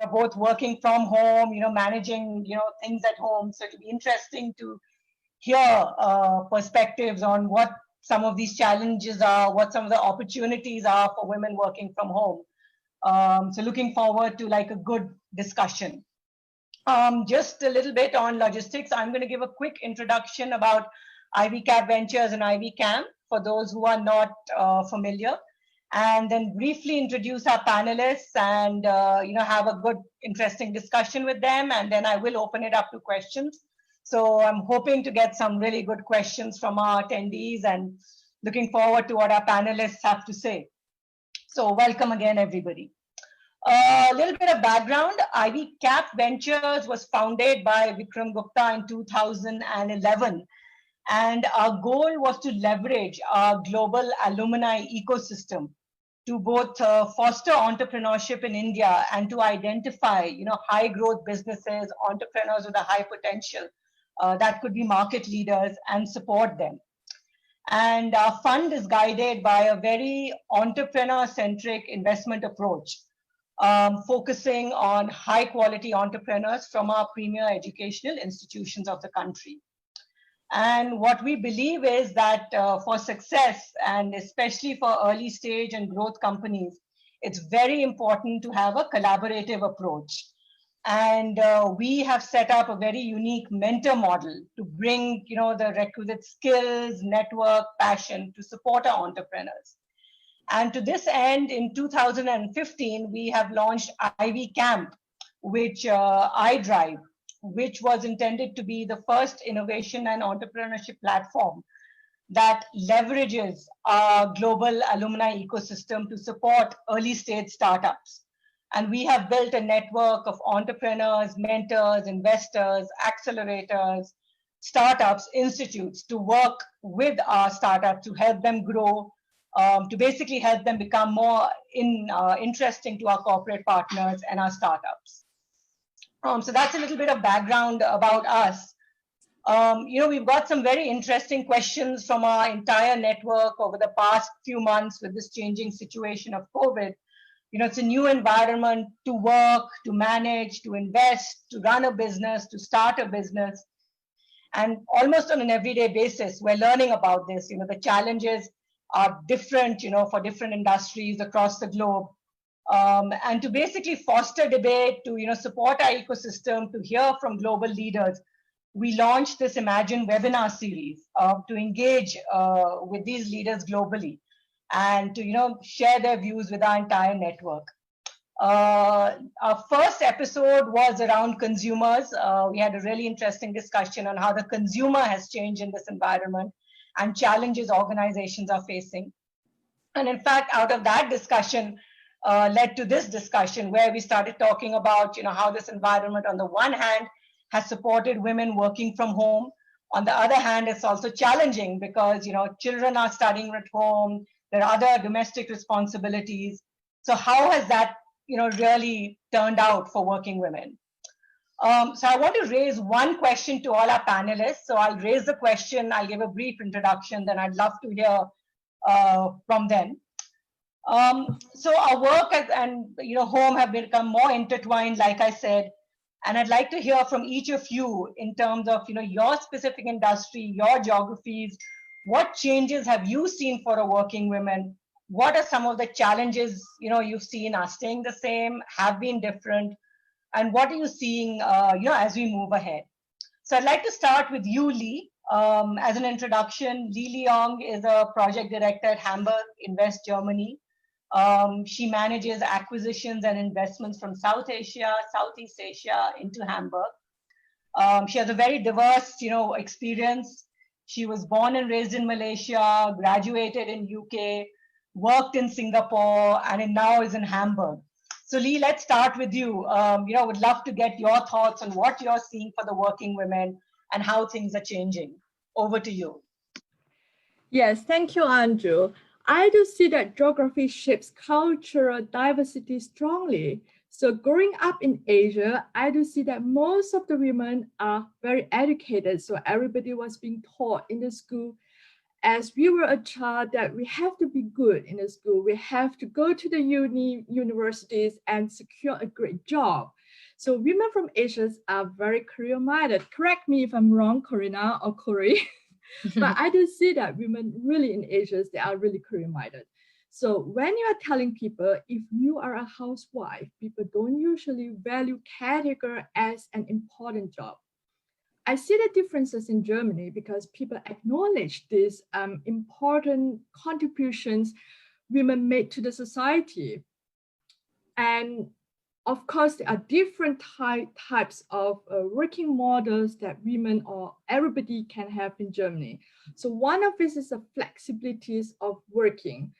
are both working from home, managing, things at home. So it'll be interesting to hear perspectives on what some of these challenges are, what some of the opportunities are for women working from home. So looking forward to like a good discussion. Just a little bit on logistics. I'm going to give a quick introduction about IvyCamp Ventures and IvyCamp for those who are not familiar, and then briefly introduce our panelists and have a good, interesting discussion with them, and then I will open it up to questions. So I'm hoping to get some really good questions from our attendees and looking forward to what our panelists have to say. So welcome again, everybody. A little bit of background. IvyCamp Ventures was founded by Gupta in 2011. And our goal was to leverage our global alumni ecosystem to both foster entrepreneurship in India and to identify, high growth businesses, entrepreneurs with a high potential that could be market leaders and support them. And our fund is guided by a very entrepreneur-centric investment approach, focusing on high quality entrepreneurs from our premier educational institutions of the country. And what we believe is that for success, and especially for early stage and growth companies, it's very important to have a collaborative approach. And we have set up a very unique mentor model to bring, the requisite skills, network, passion to support our entrepreneurs. And to this end, in 2015, we have launched IvyCamp, which I drive, which was intended to be the first innovation and entrepreneurship platform that leverages our global alumni ecosystem to support early stage startups. And we have built a network of entrepreneurs, mentors, investors, accelerators, startups, institutes to work with our startups to help them grow, to basically help them become more interesting to our corporate partners and our startups. So that's a little bit of background about us. We've got some very interesting questions from our entire network over the past few months with this changing situation of COVID. It's a new environment to work, to manage, to invest, to run a business, to start a business. And almost on an everyday basis, we're learning about this. The challenges are different, for different industries across the globe. And to basically foster debate, to support our ecosystem, to hear from global leaders, we launched this Imagine webinar series to engage with these leaders globally and to share their views with our entire network. Our first episode was around consumers. We had a really interesting discussion on how the consumer has changed in this environment and challenges organizations are facing. And in fact, out of that discussion, led to this discussion where we started talking about how this environment on the one hand has supported women working from home. On the other hand, it's also challenging because children are studying at home, there are other domestic responsibilities. So how has that really turned out for working women? So I want to raise one question to all our panelists. So I'll raise the question, I'll give a brief introduction, then I'd love to hear from them. So our work and home have become more intertwined, like I said, and I'd like to hear from each of you in terms of your specific industry, your geographies. What changes have you seen for a working women? What are some of the challenges you've seen are staying the same, have been different, and what are you seeing as we move ahead? So I'd like to start with you, Lee. As an introduction, Lee Ong is a project director at Hamburg Invest, Germany. She manages acquisitions and investments from South Asia, Southeast Asia into Hamburg. She has a very diverse, experience. She was born and raised in Malaysia, graduated in UK, worked in Singapore, and now is in Hamburg. So Lee, let's start with you. Would love to get your thoughts on what you're seeing for the working women and how things are changing. Over to you. Yes, thank you, Anju. I do see that geography shapes cultural diversity strongly. So growing up in Asia, I do see that most of the women are very educated. So everybody was being taught in the school. as we were a child that we have to be good in the school, we have to go to the universities and secure a great job. So women from Asia are very career-minded. Correct me if I'm wrong, Karina or Kori, but I do see that women really in Asia, they are really career-minded. So when you are telling people, if you are a housewife, people don't usually value caretaker as an important job. I see the differences in Germany because people acknowledge these important contributions women made to the society. And of course, there are different types of working models that women or everybody can have in Germany. So one of this is the flexibilities of working.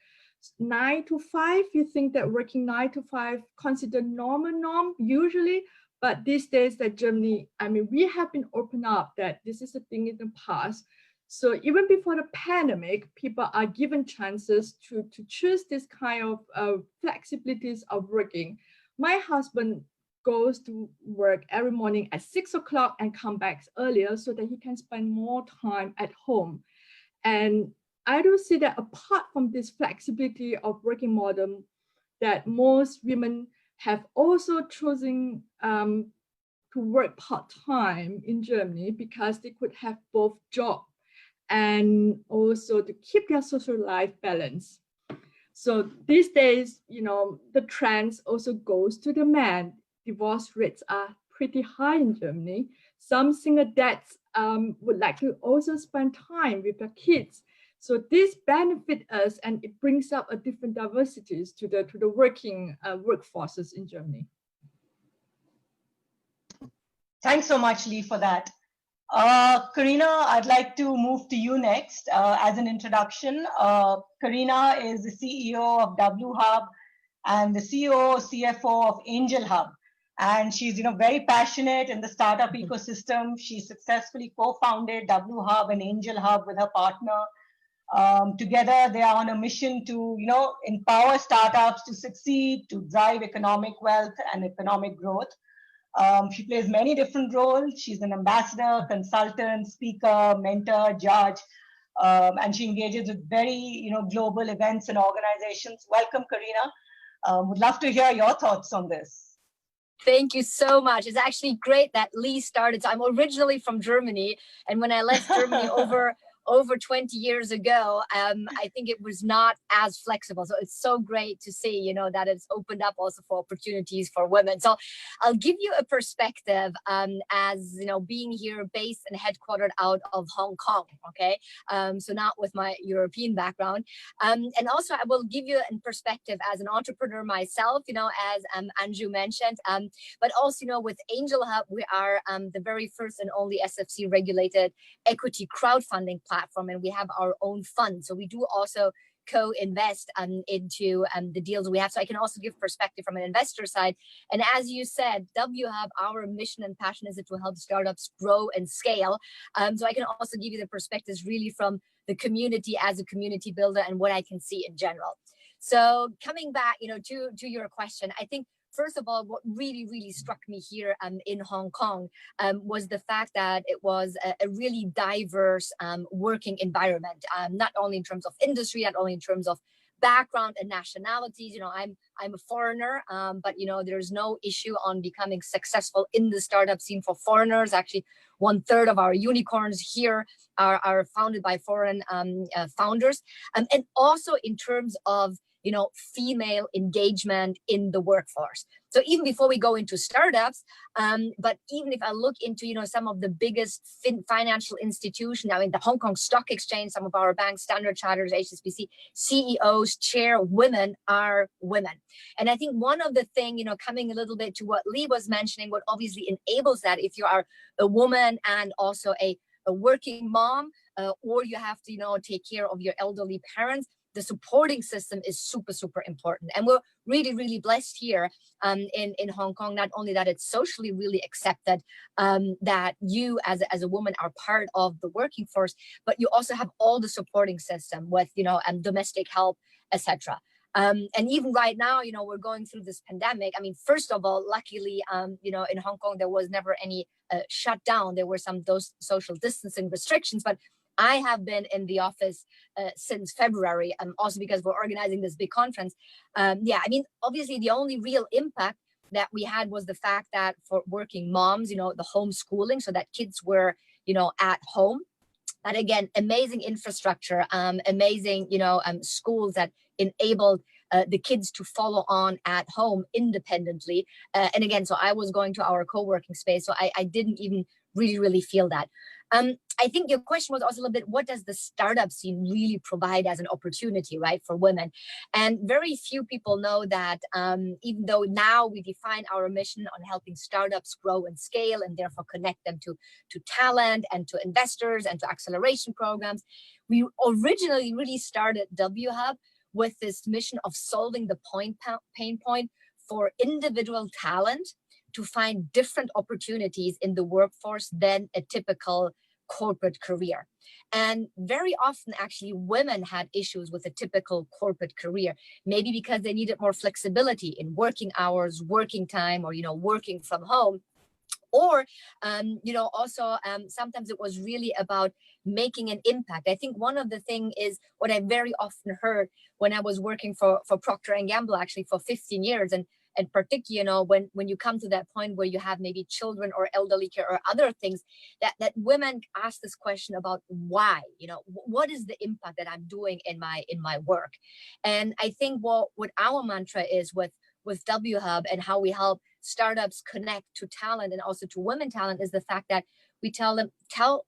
9 to 5, you think that working 9 to 5 considered norm usually, but these days that Germany, I mean, we have been open up that this is a thing in the past. So even before the pandemic, people are given chances to choose this kind of flexibilities of working. My husband goes to work every morning at 6 o'clock and come back earlier so that he can spend more time at home. And I do see that apart from this flexibility of working model, that most women have also chosen to work part-time in Germany because they could have both job and also to keep their social life balance. So these days, you know, the trends also goes to the men. Divorce rates are pretty high in Germany. Some single dads would like to also spend time with their kids. So this benefits us, and it brings up a different diversities to the working workforces in Germany. Thanks so much, Lee, for that. Karina, I'd like to move to you next as an introduction. Karina is the CEO of WHub and the CEO, CFO of AngelHub. And she's very passionate in the startup ecosystem. She successfully co-founded WHub and AngelHub with her partner. Together, they are on a mission to empower startups to succeed, to drive economic wealth and economic growth. She plays many different roles. She's an ambassador, consultant, speaker, mentor, judge, and she engages with very global events and organizations. Welcome, Karina. Would love to hear your thoughts on this. Thank you so much. It's actually great that Lee started. So I'm originally from Germany, and when I left Germany over 20 years ago, I think it was not as flexible. So it's so great to see, that it's opened up also for opportunities for women. So I'll give you a perspective as, being here based and headquartered out of Hong Kong, okay? So not with my European background. And also I will give you a perspective as an entrepreneur myself, as Anju mentioned, but also, with AngelHub, we are the very first and only SFC regulated equity crowdfunding platform, and we have our own fund. So we do also co-invest into the deals we have. So I can also give perspective from an investor side. And as you said, WHub, our mission and passion is to help startups grow and scale. So I can also give you the perspectives really from the community as a community builder and what I can see in general. So coming back, to your question, I think first of all, what really struck me here in Hong Kong was the fact that it was a really diverse working environment, not only in terms of industry, not only in terms of background and nationalities. I'm a foreigner, but there's no issue on becoming successful in the startup scene for foreigners. Actually, 1/3 of our unicorns here are founded by foreign founders, and also in terms of female engagement in the workforce. So even before we go into startups, but even if I look into, some of the biggest financial institutions, I mean, the Hong Kong Stock Exchange, some of our banks, Standard Chartered, HSBC, CEOs, chairwomen are women. And I think one of the things, coming a little bit to what Lee was mentioning, what obviously enables that if you are a woman and also a working mom, or you have to, take care of your elderly parents, the supporting system is super important. And we're really blessed here in Hong Kong, not only that it's socially really accepted that you as a woman are part of the working force, but you also have all the supporting system with, domestic help, etc. And even right now, we're going through this pandemic. I mean, first of all, luckily, in Hong Kong, there was never any shutdown. There were those social distancing restrictions, but I have been in the office since February, also because we're organizing this big conference. Yeah, I mean, obviously the only real impact that we had was the fact that for working moms, the homeschooling, so that kids were, at home. And again, amazing infrastructure, amazing, schools that enabled the kids to follow on at home independently. And again, so I was going to our co-working space, so I didn't even really feel that. I think your question was also a little bit, what does the startup scene really provide as an opportunity, right, for women? And very few people know that even though now we define our mission on helping startups grow and scale and therefore connect them to talent and to investors and to acceleration programs, we originally really started WHub with this mission of solving the pain point for individual talent to find different opportunities in the workforce than a typical corporate career. And very often, actually, women had issues with a typical corporate career, maybe because they needed more flexibility in working hours, working time, or, working from home. Or, also sometimes it was really about making an impact. I think one of the things is what I very often heard when I was working for Procter & Gamble, actually for 15 years. And particularly, when you come to that point where you have maybe children or elderly care or other things, that women ask this question about why, what is the impact that I'm doing in my work? And I think what our mantra is with WHub and how we help startups connect to talent and also to women talent is the fact that we tell them, tell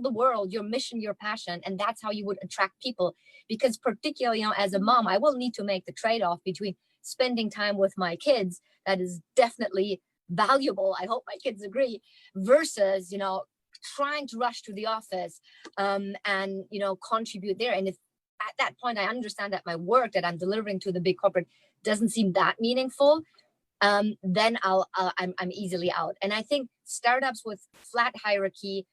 the world your mission, your passion, and that's how you would attract people. Because particularly, as a mom, I will need to make the trade-off between spending time with my kids, that is definitely valuable, I hope my kids agree, versus, trying to rush to the office and, contribute there. And if at that point I understand that my work that I'm delivering to the big corporate doesn't seem that meaningful, then I'm easily out. And I think startups with flat hierarchy,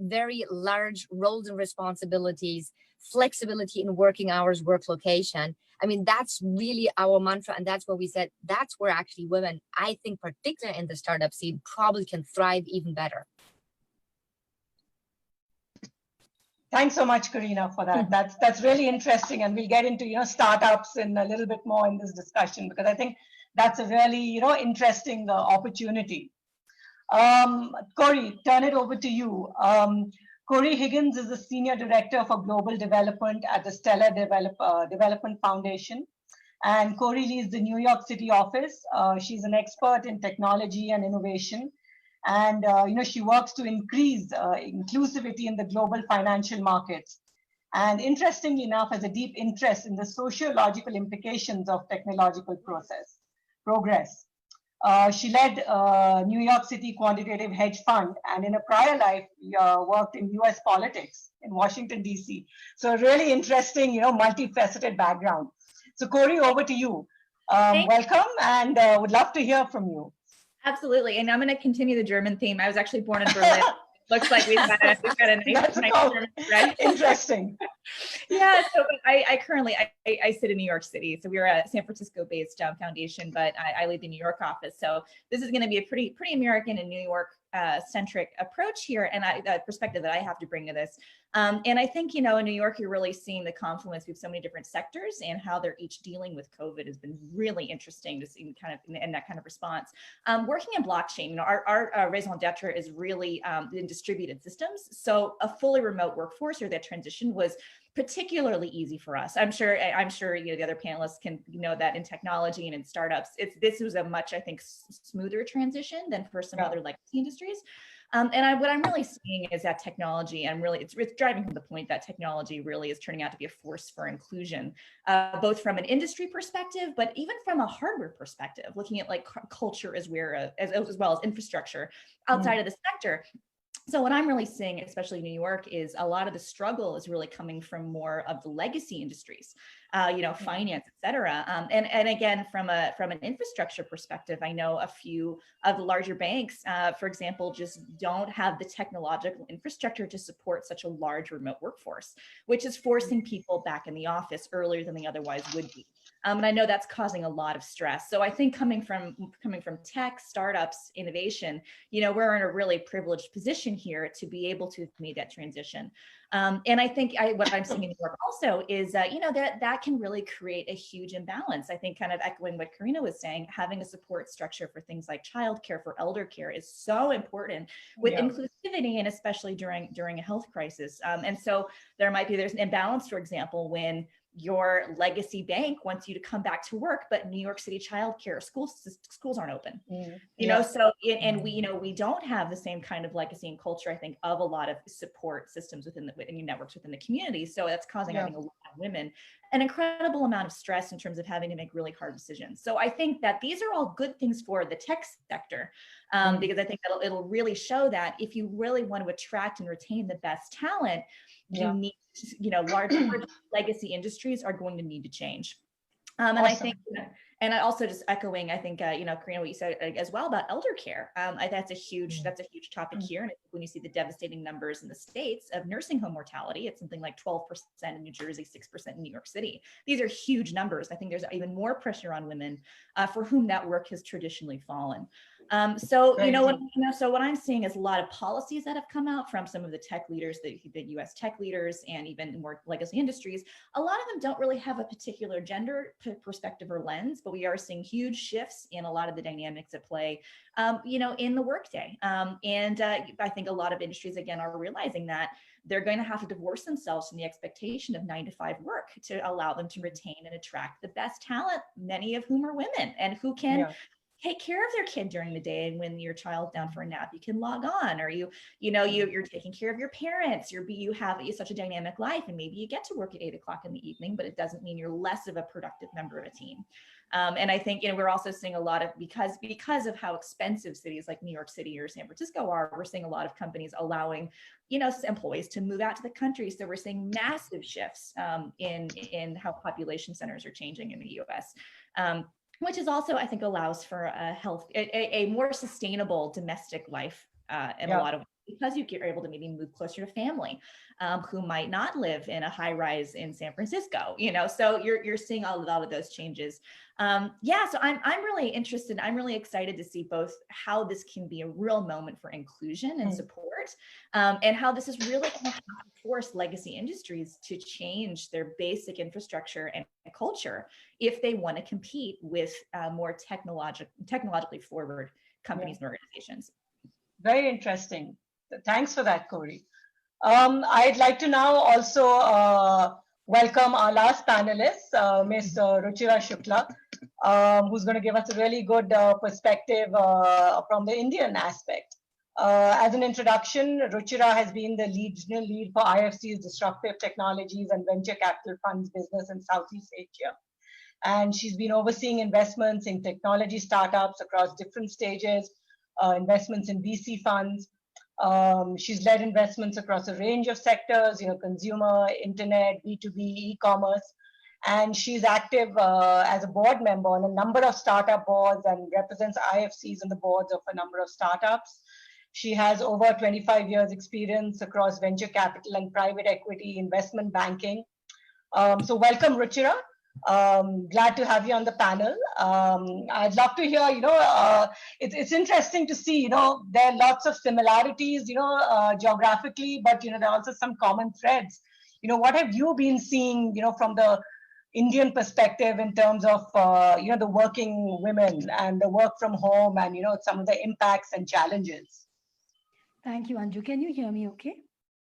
very large roles and responsibilities, flexibility in working hours, work location. I mean, that's really our mantra. And that's where we said, that's where actually women, I think, particularly in the startup scene, probably can thrive even better. Thanks so much, Karina, for that. That's really interesting. And we'll get into, startups in a little bit more in this discussion, because I think that's a really, interesting opportunity. Kori, turn it over to you. Kori Higgins is the Senior Director for Global Development at the Stellar Development Foundation. And Kori leads the New York City office. She's an expert in technology and innovation. And, she works to increase inclusivity in the global financial markets. And interestingly enough, has a deep interest in the sociological implications of technological progress. She led New York City Quantitative Hedge Fund, and in a prior life, worked in US politics in Washington, DC. So a really interesting, multifaceted background. So Kori, over to you. Welcome, and would love to hear from you. Absolutely, and I'm going to continue the German theme. I was actually born in Berlin. Looks like we've got a nice German, right? Interesting. Yeah, so I currently sit in New York City. So we're a San Francisco-based foundation, but I lead the New York office. So this is going to be a pretty American and New York centric approach here, and the perspective that I have to bring to this. And I think, in New York, you're really seeing the confluence with so many different sectors and how they're each dealing with COVID has been really interesting to see kind of in that kind of response. Working in blockchain, our raison d'etre is really in distributed systems. So a fully remote workforce, or that transition, was particularly easy for us. I'm sure the other panelists can know that in technology and in startups, this was a much, I think, smoother transition than for some other legacy industries. What I'm really seeing is that technology, and really it's driving home the point that technology really is turning out to be a force for inclusion, both from an industry perspective, but even from a hardware perspective, looking at like culture as well as infrastructure outside of the sector. So what I'm really seeing, especially in New York, is a lot of the struggle is really coming from more of the legacy industries, finance, et cetera. And again, from an infrastructure perspective, I know a few of the larger banks, for example, just don't have the technological infrastructure to support such a large remote workforce, which is forcing people back in the office earlier than they otherwise would be. And I know that's causing a lot of stress. So I think coming from tech, startups, innovation, we're in a really privileged position here to be able to make that transition. And I think what I'm seeing in New York also is, that can really create a huge imbalance. I think, kind of echoing what Karina was saying, having a support structure for things like childcare, for elder care is so important with inclusivity, and especially during a health crisis. And so there's an imbalance, for example, when your legacy bank wants you to come back to work, but New York City childcare schools aren't open. So we don't have the same kind of legacy and culture, I think, of a lot of support systems within networks within the community. So that's causing, I think, a lot of women an incredible amount of stress in terms of having to make really hard decisions. So I think that these are all good things for the tech sector, because I think that it'll really show that if you really want to attract and retain the best talent, you need, large legacy industries are going to need to change. And I think, and I also just echoing, I think, Karina, what you said as well about elder care. That's a huge topic here. And when you see the devastating numbers in the States of nursing home mortality, it's something like 12% in New Jersey, 6% in New York City. These are huge numbers. I think there's even more pressure on women for whom that work has traditionally fallen. So what I'm seeing is a lot of policies that have come out from some of the tech leaders, the US tech leaders, and even more legacy industries. A lot of them don't really have a particular gender perspective or lens, but we are seeing huge shifts in a lot of the dynamics at play, in the workday. And I think a lot of industries, again, are realizing that they're going to have to divorce themselves from the expectation of 9-to-5 work to allow them to retain and attract the best talent, many of whom are women and who can take care of their kid during the day. And when your child's down for a nap, you can log on, or you're taking care of your parents. You have such a dynamic life, and maybe you get to work at 8 o'clock in the evening, but it doesn't mean you're less of a productive member of a team. And I think, we're also seeing a lot of, because of how expensive cities like New York City or San Francisco are, we're seeing a lot of companies allowing, employees to move out to the country. So we're seeing massive shifts in how population centers are changing in the US. Which is also, I think, allows for a more sustainable domestic life in a lot of ways, because you are able to maybe move closer to family who might not live in a high rise in San Francisco, so you're seeing a lot of those changes. So I'm really interested. I'm really excited to see both how this can be a real moment for inclusion and support, and how this is really going to force legacy industries to change their basic infrastructure and culture if they want to compete with more technologically forward companies and organizations. Very interesting. Thanks for that, Kori. I'd like to now also welcome our last panelist, Ms. Ruchira Shukla, who's going to give us a really good perspective from the Indian aspect. As an introduction, Ruchira has been the regional lead for IFC's Disruptive Technologies and Venture Capital Funds business in Southeast Asia. And she's been overseeing investments in technology startups across different stages, investments in VC funds. She's led investments across a range of sectors, consumer, internet, B2B, e-commerce. And she's active as a board member on a number of startup boards and represents IFCs on the boards of a number of startups. She has over 25 years experience across venture capital and private equity investment banking. So welcome, Ruchira. Glad to have you on the panel. I'd love to hear, it's interesting to see, there are lots of similarities, geographically, but, there are also some common threads. What have you been seeing, from the Indian perspective in terms of, the working women and the work from home and, some of the impacts and challenges? Thank you, Anju. Can you hear me okay?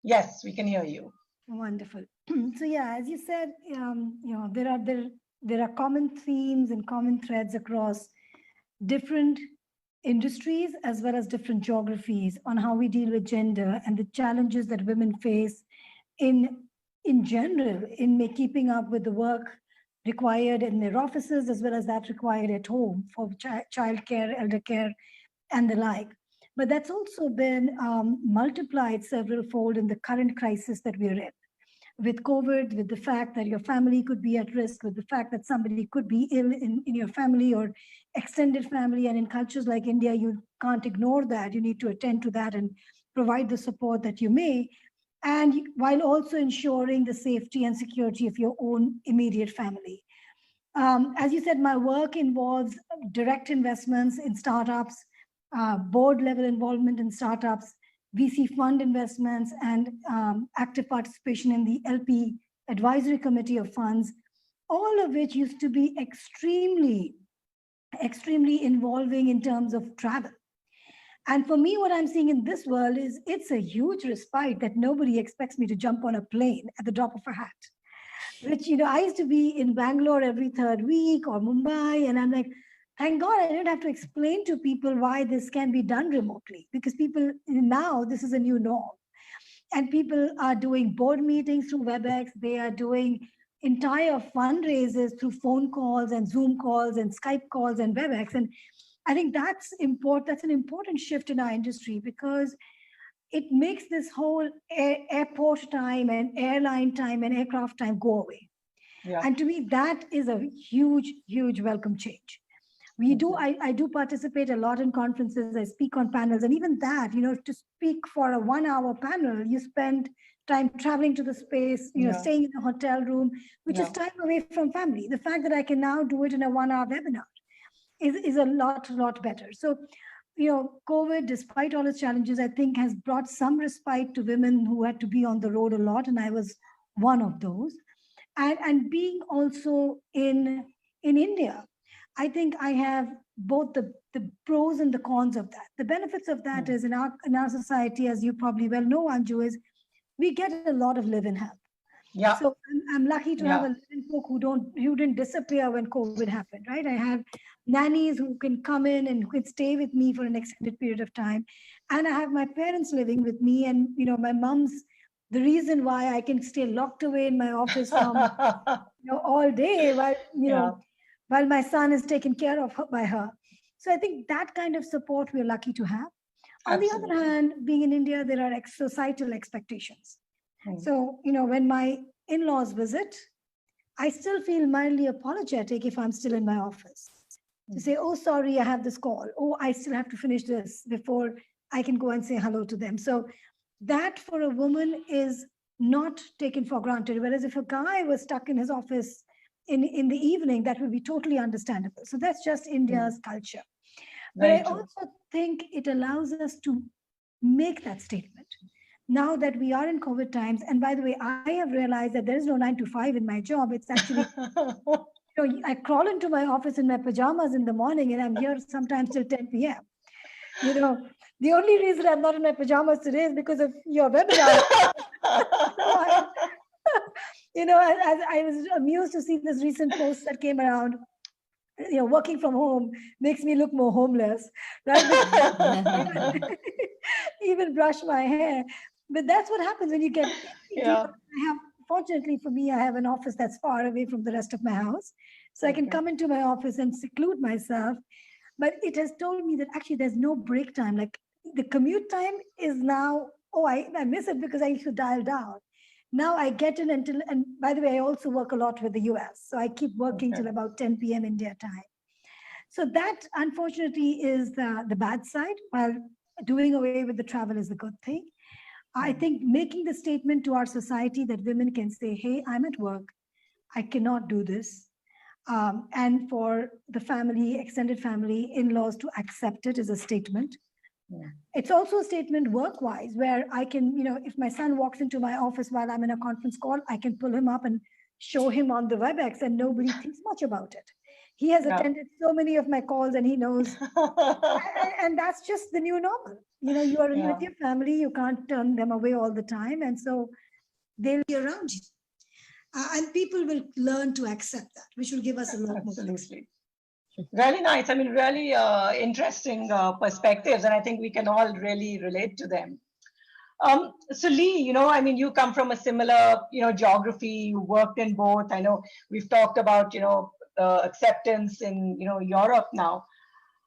Yes, we can hear you. Wonderful. So as you said, there are common themes and common threads across different industries as well as different geographies on how we deal with gender and the challenges that women face in general in keeping up with the work required in their offices as well as that required at home for childcare, elder care, and the like. But that's also been multiplied several fold in the current crisis that we're in. With COVID, with the fact that your family could be at risk, with the fact that somebody could be ill in your family or extended family. And in cultures like India, you can't ignore that. You need to attend to that and provide the support that you may, and while also ensuring the safety and security of your own immediate family. As you said, my work involves direct investments in startups, board level involvement in startups, VC fund investments, and active participation in the LP advisory committee of funds, all of which used to be extremely involving in terms of travel. And for me, what I'm seeing in this world is it's a huge respite that nobody expects me to jump on a plane at the drop of a hat. Which, I used to be in Bangalore every third week or Mumbai, and I'm like, thank God I didn't have to explain to people why this can be done remotely, because people now, this is a new norm. And people are doing board meetings through WebEx. They are doing entire fundraisers through phone calls and Zoom calls and Skype calls and WebEx. And I think that's important. That's an important shift in our industry, because it makes this whole airport time and airline time and aircraft time go away. Yeah. And to me, that is a huge, huge welcome change. I do participate a lot in conferences. I speak on panels, and even that, to speak for a 1 hour panel, you spend time traveling to the space, staying in a hotel room, which is time away from family. The fact that I can now do it in a 1 hour webinar is a lot better. So, COVID, despite all its challenges, I think has brought some respite to women who had to be on the road a lot, and I was one of those. And being also in India, I think I have both the pros and the cons of that. The benefits of that is in our society, as you probably well know, Anju, is we get a lot of live-in help. Yeah. So I'm lucky to have a live-in cook who didn't disappear when COVID happened, right? I have nannies who can come in and who can stay with me for an extended period of time. And I have my parents living with me, and my mom's the reason why I can stay locked away in my office from all day while while my son is taken care of by her. So I think that kind of support we're lucky to have. On the other hand, being in India, there are societal expectations. So, when my in-laws visit, I still feel mildly apologetic if I'm still in my office to say, oh, sorry, I have this call. Oh, I still have to finish this before I can go and say hello to them. So that for a woman is not taken for granted. Whereas if a guy was stuck in his office in the evening, that would be totally understandable. So that's just India's culture. But I also think it allows us to make that statement. Now that we are in COVID times, and by the way, I have realized that there is no 9 to 5 in my job. It's actually, I crawl into my office in my pajamas in the morning, and I'm here sometimes till 10 p.m. The only reason I'm not in my pajamas today is because of your webinar. I was amused to see this recent post that came around. Working from home makes me look more homeless, right? Even brush my hair. But that's what happens when you get, fortunately for me, I have an office that's far away from the rest of my house. So I can come into my office and seclude myself. But it has told me that actually there's no break time. Like the commute time is now, I miss it because I used to dial down. Now I get in and by the way, I also work a lot with the US. So I keep working till about 10 p.m. India time. So that unfortunately is the bad side, while doing away with the travel is the good thing. I think making the statement to our society that women can say, hey, I'm at work, I cannot do this. And for the family, extended family, in-laws to accept it is a statement. It's also a statement work-wise, where I can, if my son walks into my office while I'm in a conference call, I can pull him up and show him on the WebEx, and nobody thinks much about it. He has attended so many of my calls, and he knows. And that's just the new normal. You are with your family, you can't turn them away all the time. And so they'll be around you. And people will learn to accept that, which will give us a lot more. Absolutely. Really nice. I mean, really interesting perspectives, and I think we can all really relate to them. So Lee, you come from a similar, geography. You worked in both. I know we've talked about, acceptance in, Europe now.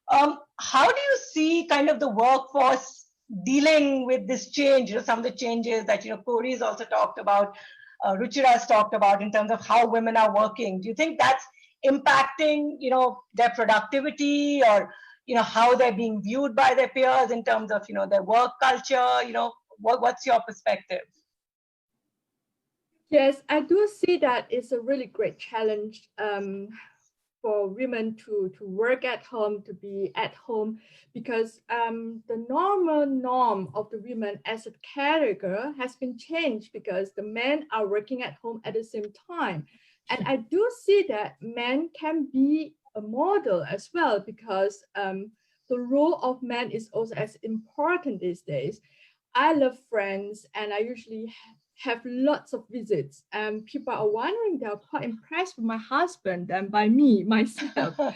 How do you see kind of the workforce dealing with this change? Some of the changes that, Kori's also talked about, Ruchira's talked about in terms of how women are working. Do you think that's impacting, their productivity, or, how they're being viewed by their peers in terms of, their work culture? What's your perspective? Yes, I do see that it's a really great challenge for women to work at home, to be at home, because the norm of the women as a caregiver has been changed because the men are working at home at the same time. And I do see that men can be a model as well, because the role of men is also as important these days. I love friends, and I usually have lots of visits, and people are wondering, they're quite impressed with my husband than by me, myself. So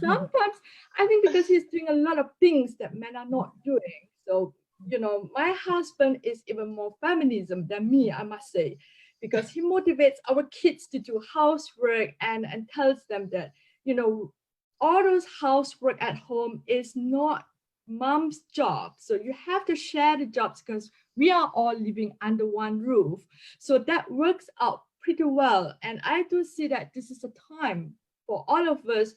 sometimes I think because he's doing a lot of things that men are not doing. So, you know, my husband is even more feminism than me, I must say, because he motivates our kids to do housework and tells them that, you know, all those housework at home is not mom's job. So you have to share the jobs because we are all living under one roof. So that works out pretty well. And I do see that this is a time for all of us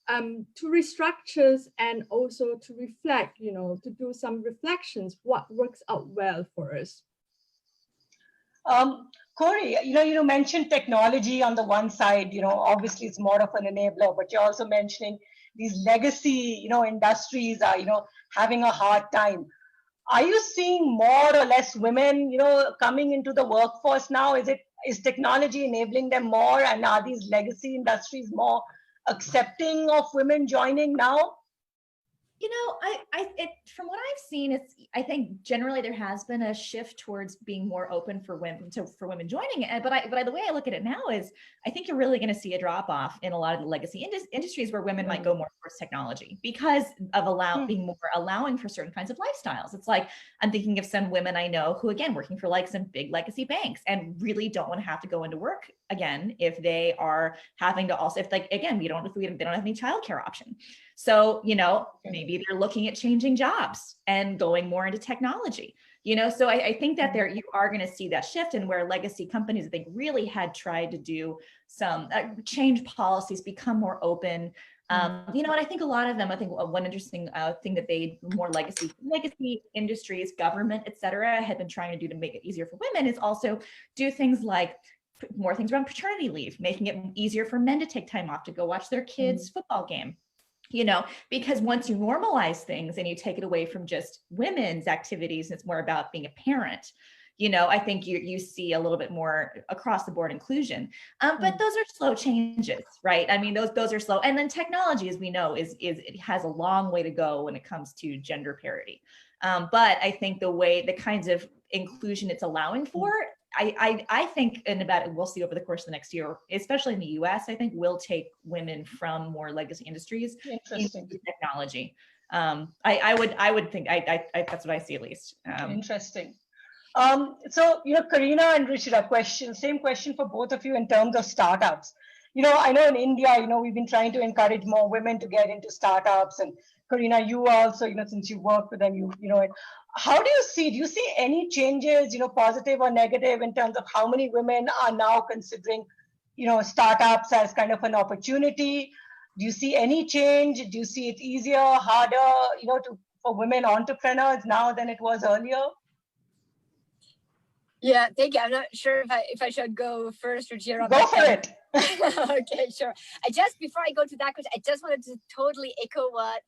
to restructure and also to reflect, you know, to do some reflections, what works out well for us. Kori, you mentioned technology on the one side, obviously it's more of an enabler, but you're also mentioning these legacy, industries are, having a hard time. Are you seeing more or less women, coming into the workforce now? Is technology enabling them more, and are these legacy industries more accepting of women joining now? From what I've seen, I think generally there has been a shift towards being more open for women joining it. But the way I look at it now is, I think you're really going to see a drop off in a lot of the legacy industries where women might go more towards technology because of being more allowing for certain kinds of lifestyles. It's like, I'm thinking of some women I know who, again, working for like some big legacy banks and really don't want to have to go into work again if they are having to also, they don't have any childcare option. So, maybe they're looking at changing jobs and going more into technology, so I think that you are going to see that shift, and where legacy companies, I think, really had tried to do some change policies, become more open. And I think a lot of them, I think one interesting thing that more legacy industries, government, et cetera, had been trying to do to make it easier for women is also do things like more things around paternity leave, making it easier for men to take time off to go watch their kids' football game. Because once you normalize things and you take it away from just women's activities, it's more about being a parent. I think you see a little bit more across the board inclusion, but those are slow changes, right? I mean, those are slow. And then technology, as we know, it has a long way to go when it comes to gender parity. But I think the kinds of inclusion it's allowing for, I think, we'll see over the course of the next year, especially in the US, I think we'll take women from more legacy industries into technology. I would think that's what I see, at least. Interesting. So, Karina and Ruchira, same question for both of you in terms of startups. I know in India, we've been trying to encourage more women to get into startups, and Karina, you also, since you work with them, how do you see any changes, positive or negative, in terms of how many women are now considering, startups as kind of an opportunity? Do you see any change? Do you see it easier, harder, for women entrepreneurs now than it was earlier? Yeah, thank you. I'm not sure if I should go first, Ruchira. Go for it. Okay, sure. Before I go to that question, I just wanted to totally echo what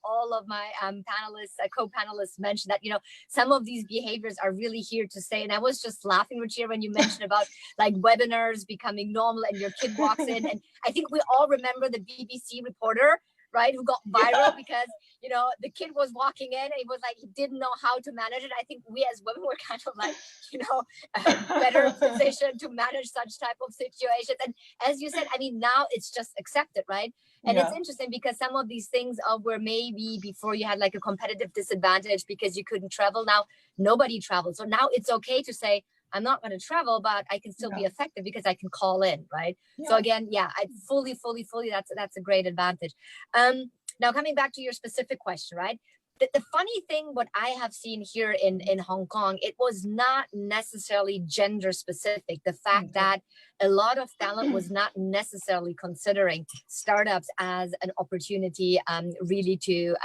all of my co-panelists mentioned, that some of these behaviors are really here to stay. And I was just laughing, Ruchira, when you mentioned about like webinars becoming normal and your kid walks in, and I think we all remember the BBC reporter, right, who got viral because the kid was walking in and he was like, he didn't know how to manage it. I think we as women were kind of like, better positioned to manage such type of situations. And as you said, I mean, now it's just accepted, right? And it's interesting because some of these things were maybe before you had like a competitive disadvantage because you couldn't travel. Now nobody travels, so now it's okay to say, I'm not going to travel, but I can still be effective because I can call in, right? So again, I fully, that's a great advantage. Now coming back to your specific question, right? the funny thing, what I have seen here in Hong Kong, it was not necessarily gender specific. The fact that a lot of talent was not necessarily considering startups as an opportunity really to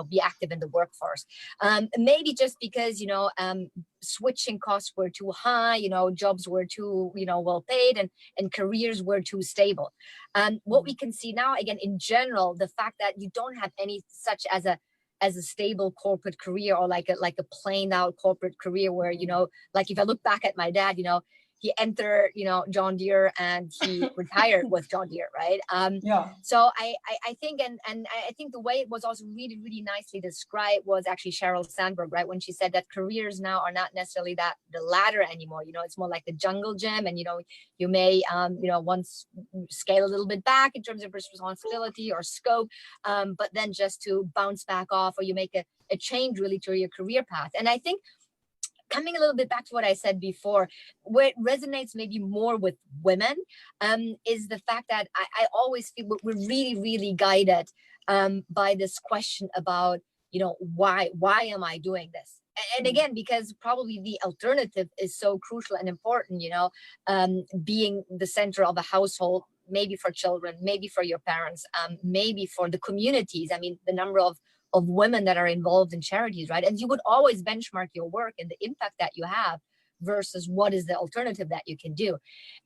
be active in the workforce. Maybe just because switching costs were too high, jobs were too well paid, and careers were too stable. What we can see now, again, in general, the fact that you don't have any such as a stable corporate career, or like a plain out corporate career where, like if I look back at my dad, he entered, John Deere, and he retired with John Deere, right? So I think, and I think the way it was also really, really nicely described was actually Sheryl Sandberg, right? When she said that careers now are not necessarily that the ladder anymore, it's more like the jungle gym, and, you may, once scale a little bit back in terms of responsibility or scope, but then just to bounce back off, or you make a change really to your career path. And I think, coming a little bit back to what I said before, where it resonates maybe more with women, is the fact that I always feel we're really, really guided by this question about, why am I doing this? And again, because probably the alternative is so crucial and important, being the center of a household, maybe for children, maybe for your parents, maybe for the communities. I mean, the number of women that are involved in charities, right? And you would always benchmark your work and the impact that you have versus what is the alternative that you can do.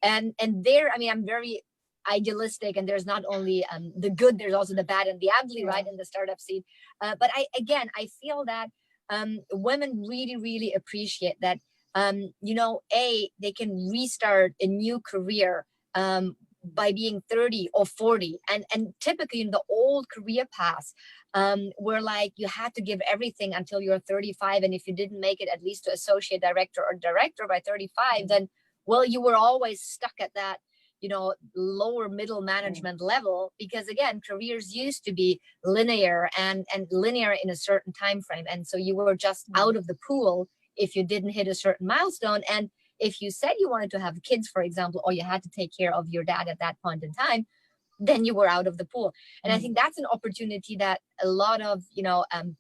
And there, I mean, I'm very idealistic, and there's not only the good, there's also the bad and the ugly, right, in the startup scene. But I feel that women really, really appreciate that, they can restart a new career by being 30 or 40. And typically in the old career paths, where like you had to give everything until you're 35. And if you didn't make it at least to associate director or director by 35, then, well, you were always stuck at that, lower middle management level, because again, careers used to be linear and linear in a certain time frame. And so you were just out of the pool if you didn't hit a certain milestone. And if you said you wanted to have kids, for example, or you had to take care of your dad at that point in time, then you were out of the pool. And I think that's an opportunity that a lot of,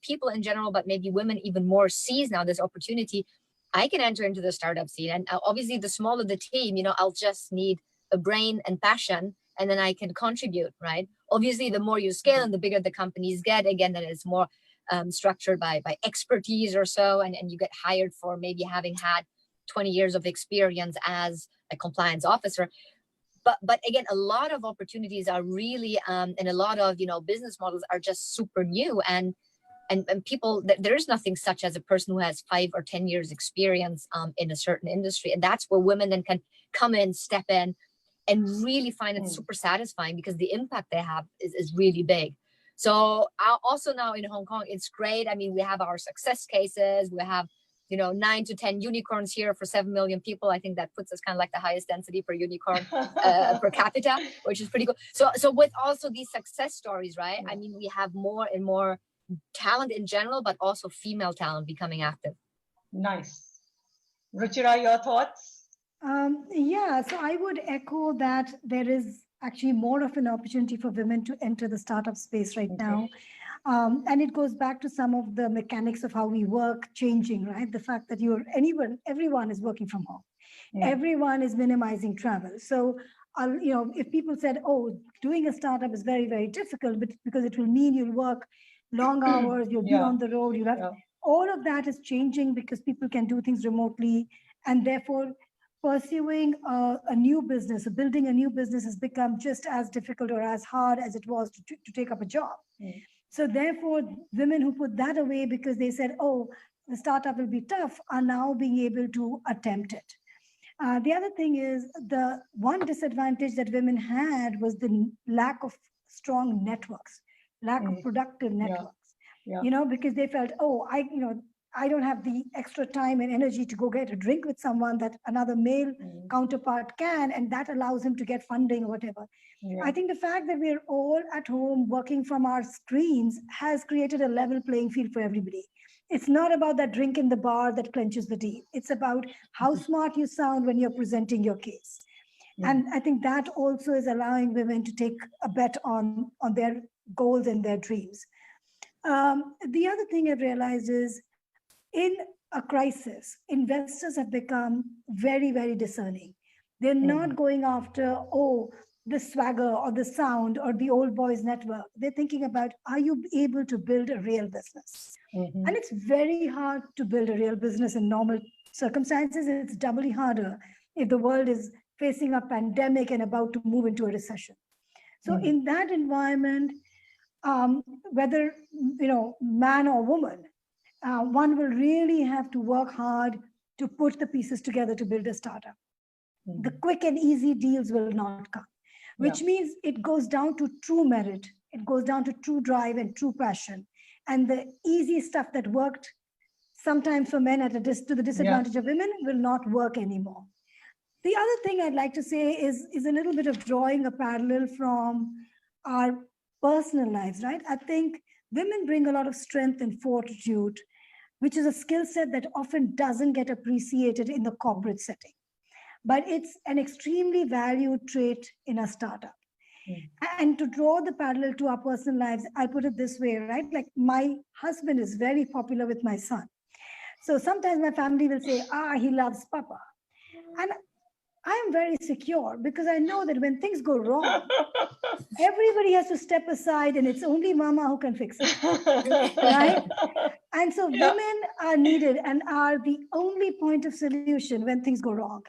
people in general, but maybe women even more, sees now, this opportunity. I can enter into the startup scene, and obviously the smaller the team, I'll just need a brain and passion, and then I can contribute, right? Obviously, the more you scale and the bigger the companies get, again, then it's more structured by expertise or so, and you get hired for maybe having had 20 years of experience as a compliance officer. But again, a lot of opportunities are really, and a lot of, business models are just super new, and people, there is nothing such as a person who has 5 or 10 years experience in a certain industry. And that's where women then can come in, step in, and really find it super satisfying, because the impact they have is really big. So also now in Hong Kong, it's great. I mean, we have our success cases. We have 9 to 10 unicorns here for 7 million people. I think that puts us kind of like the highest density per unicorn per capita, which is pretty cool. So with also these success stories, right? I mean, we have more and more talent in general, but also female talent becoming active. Nice. Ruchira, your thoughts? So I would echo that there is actually more of an opportunity for women to enter the startup space right now. And it goes back to some of the mechanics of how we work changing, right? The fact that everyone is working from home. Everyone is minimizing travel. So, if people said, oh, doing a startup is very, very difficult, but because it will mean you'll work long hours, you'll be on the road, all of that is changing because people can do things remotely, and therefore pursuing a new business, building a new business has become just as difficult or as hard as it was to take up a job. So therefore, women who put that away because they said, oh, the startup will be tough, are now being able to attempt it. The other thing is, the one disadvantage that women had was the lack of strong networks, lack of productive networks, because they felt, oh, I don't have the extra time and energy to go get a drink with someone that another male counterpart can, and that allows him to get funding or whatever. I think the fact that we're all at home working from our screens has created a level playing field for everybody. It's not about that drink in the bar that clenches the deal. It's about how smart you sound when you're presenting your case. And I think that also is allowing women to take a bet on their goals and their dreams. The other thing I've realized is in a crisis, investors have become very, very discerning. They're not going after, oh, the swagger or the sound or the old boys network. They're thinking about, are you able to build a real business? And it's very hard to build a real business in normal circumstances. It's doubly harder if the world is facing a pandemic and about to move into a recession. So in that environment, whether man or woman, one will really have to work hard to put the pieces together to build a startup. The quick and easy deals will not come, which means it goes down to true merit. It goes down to true drive and true passion. And the easy stuff that worked sometimes for men to the disadvantage of women will not work anymore. The other thing I'd like to say is a little bit of drawing a parallel from our personal lives, right? I think women bring a lot of strength and fortitude, which is a skill set that often doesn't get appreciated in the corporate setting. But it's an extremely valued trait in a startup. And to draw the parallel to our personal lives, I'll put it this way, right? Like my husband is very popular with my son. So sometimes my family will say, he loves Papa. And I'm very secure because I know that when things go wrong, everybody has to step aside and it's only Mama who can fix it, right? And so women are needed and are the only point of solution when things go wrong.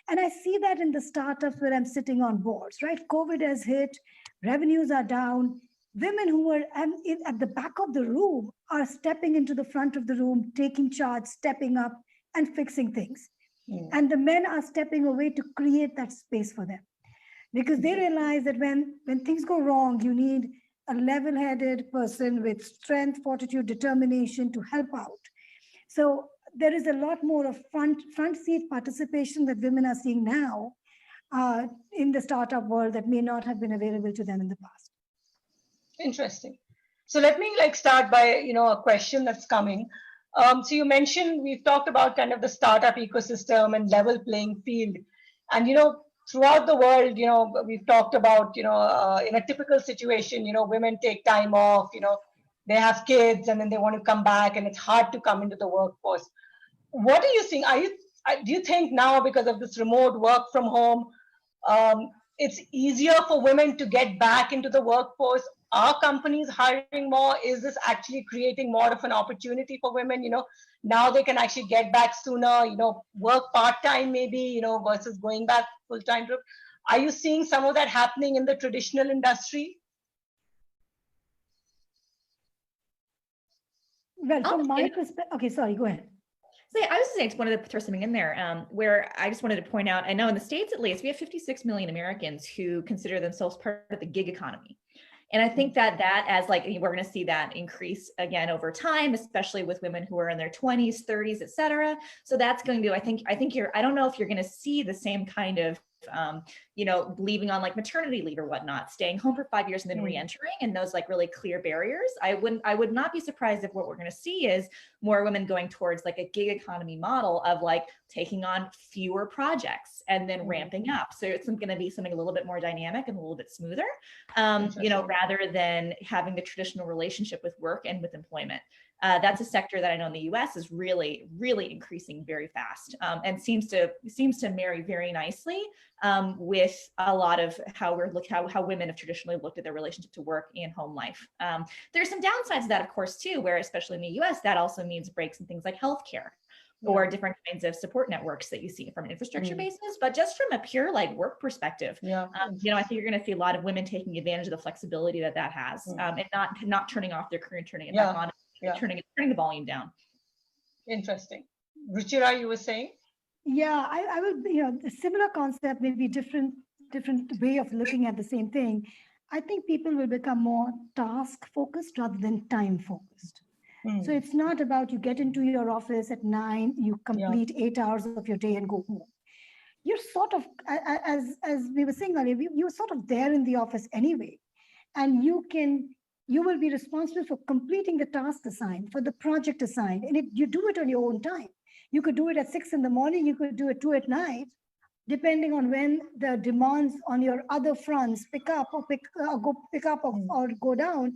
And I see that in the startups where I'm sitting on boards, right? COVID has hit, revenues are down. Women who are at the back of the room are stepping into the front of the room, taking charge, stepping up and fixing things. And the men are stepping away to create that space for them. Because they realize that when things go wrong, you need a level-headed person with strength, fortitude, determination to help out. So there is a lot more of front seat participation that women are seeing now in the startup world that may not have been available to them in the past. Interesting. So let me start by a question that's coming. So you mentioned, we've talked about kind of the startup ecosystem and level playing field, and throughout the world, we've talked about in a typical situation, women take time off, they have kids and then they want to come back and it's hard to come into the workforce. What are you seeing? Do you think now, because of this remote work from home, it's easier for women to get back into the workforce? Are companies hiring more? Is this actually creating more of an opportunity for women? Now they can actually get back sooner, work part-time maybe, versus going back full-time. Are you seeing some of that happening in the traditional industry? Well, from my perspective, okay, sorry, go ahead. So I was just saying, I just wanted to throw something in there where I just wanted to point out, I know in the States, at least, we have 56 million Americans who consider themselves part of the gig economy. And I think that as we're going to see that increase again over time, especially with women who are in their 20s, 30s, et cetera. So that's going to, I think I don't know if you're going to see the same kind of, leaving on maternity leave or whatnot, staying home for 5 years and then re-entering, and those really clear barriers. I would not be surprised if what we're going to see is more women going towards a gig economy model of taking on fewer projects and then ramping up. So it's going to be something a little bit more dynamic and a little bit smoother, rather than having the traditional relationship with work and with employment. That's a sector that I know in the U.S. is really, really increasing very fast, and seems to marry very nicely with a lot of how women have traditionally looked at their relationship to work and home life. There's some downsides to that, of course, too, where especially in the U.S. that also means breaks in things like healthcare or different kinds of support networks that you see from an infrastructure basis. But just from a pure work perspective, I think you're going to see a lot of women taking advantage of the flexibility that has, and not turning off their career and turning it back on. Turning the volume down. Interesting. Ruchira, you were saying? Yeah, I would, a similar concept, maybe different way of looking at the same thing. I think people will become more task focused rather than time focused. So it's not about you get into your office at 9, you complete 8 hours of your day and go home. You're sort of, as we were saying earlier, you're sort of there in the office anyway, and you will be responsible for completing the task assigned, for the project assigned, and you do it on your own time. You could do it at 6 in the morning, you could do it 2 at night, depending on when the demands on your other fronts pick up or go down.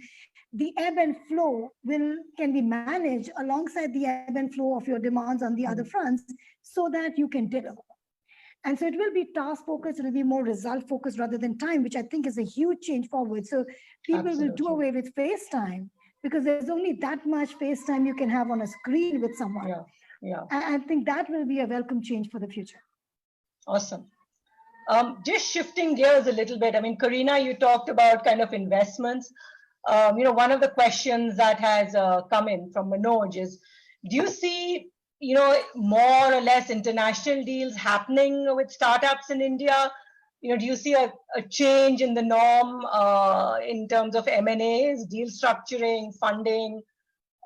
the ebb and flow can be managed alongside the ebb and flow of your demands on the other fronts so that you can deliver. And so it will be task focused, it will be more result focused rather than time, which I think is a huge change forward. So people will do away with face time because there's only that much face time you can have on a screen with someone. I think that will be a welcome change for the future. Awesome. Just shifting gears a little bit. I mean, Karina, you talked about kind of investments. One of the questions that has come in from Manoj is, do you see, more or less international deals happening with startups in India? Do you see a change in the norm in terms of M&As, deal structuring, funding,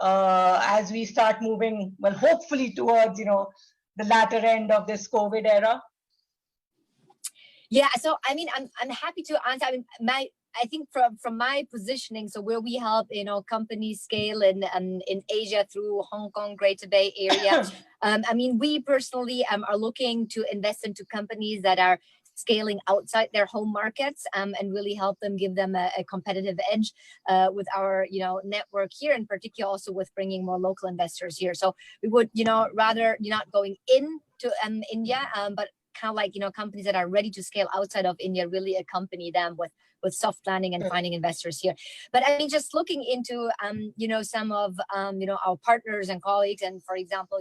as we start moving, well, hopefully towards, the latter end of this COVID era? Yeah, so I mean, I'm happy to answer. I mean, I think from my positioning, so where we help companies scale in Asia through Hong Kong, Greater Bay Area. I mean, we personally are looking to invest into companies that are scaling outside their home markets and really help them, give them a competitive edge with our network here, in particular also with bringing more local investors here. So we would rather not going into India, but kind of like companies that are ready to scale outside of India, really accompany them with soft landing and finding investors here. But I mean, just looking into some of our partners and colleagues, and for example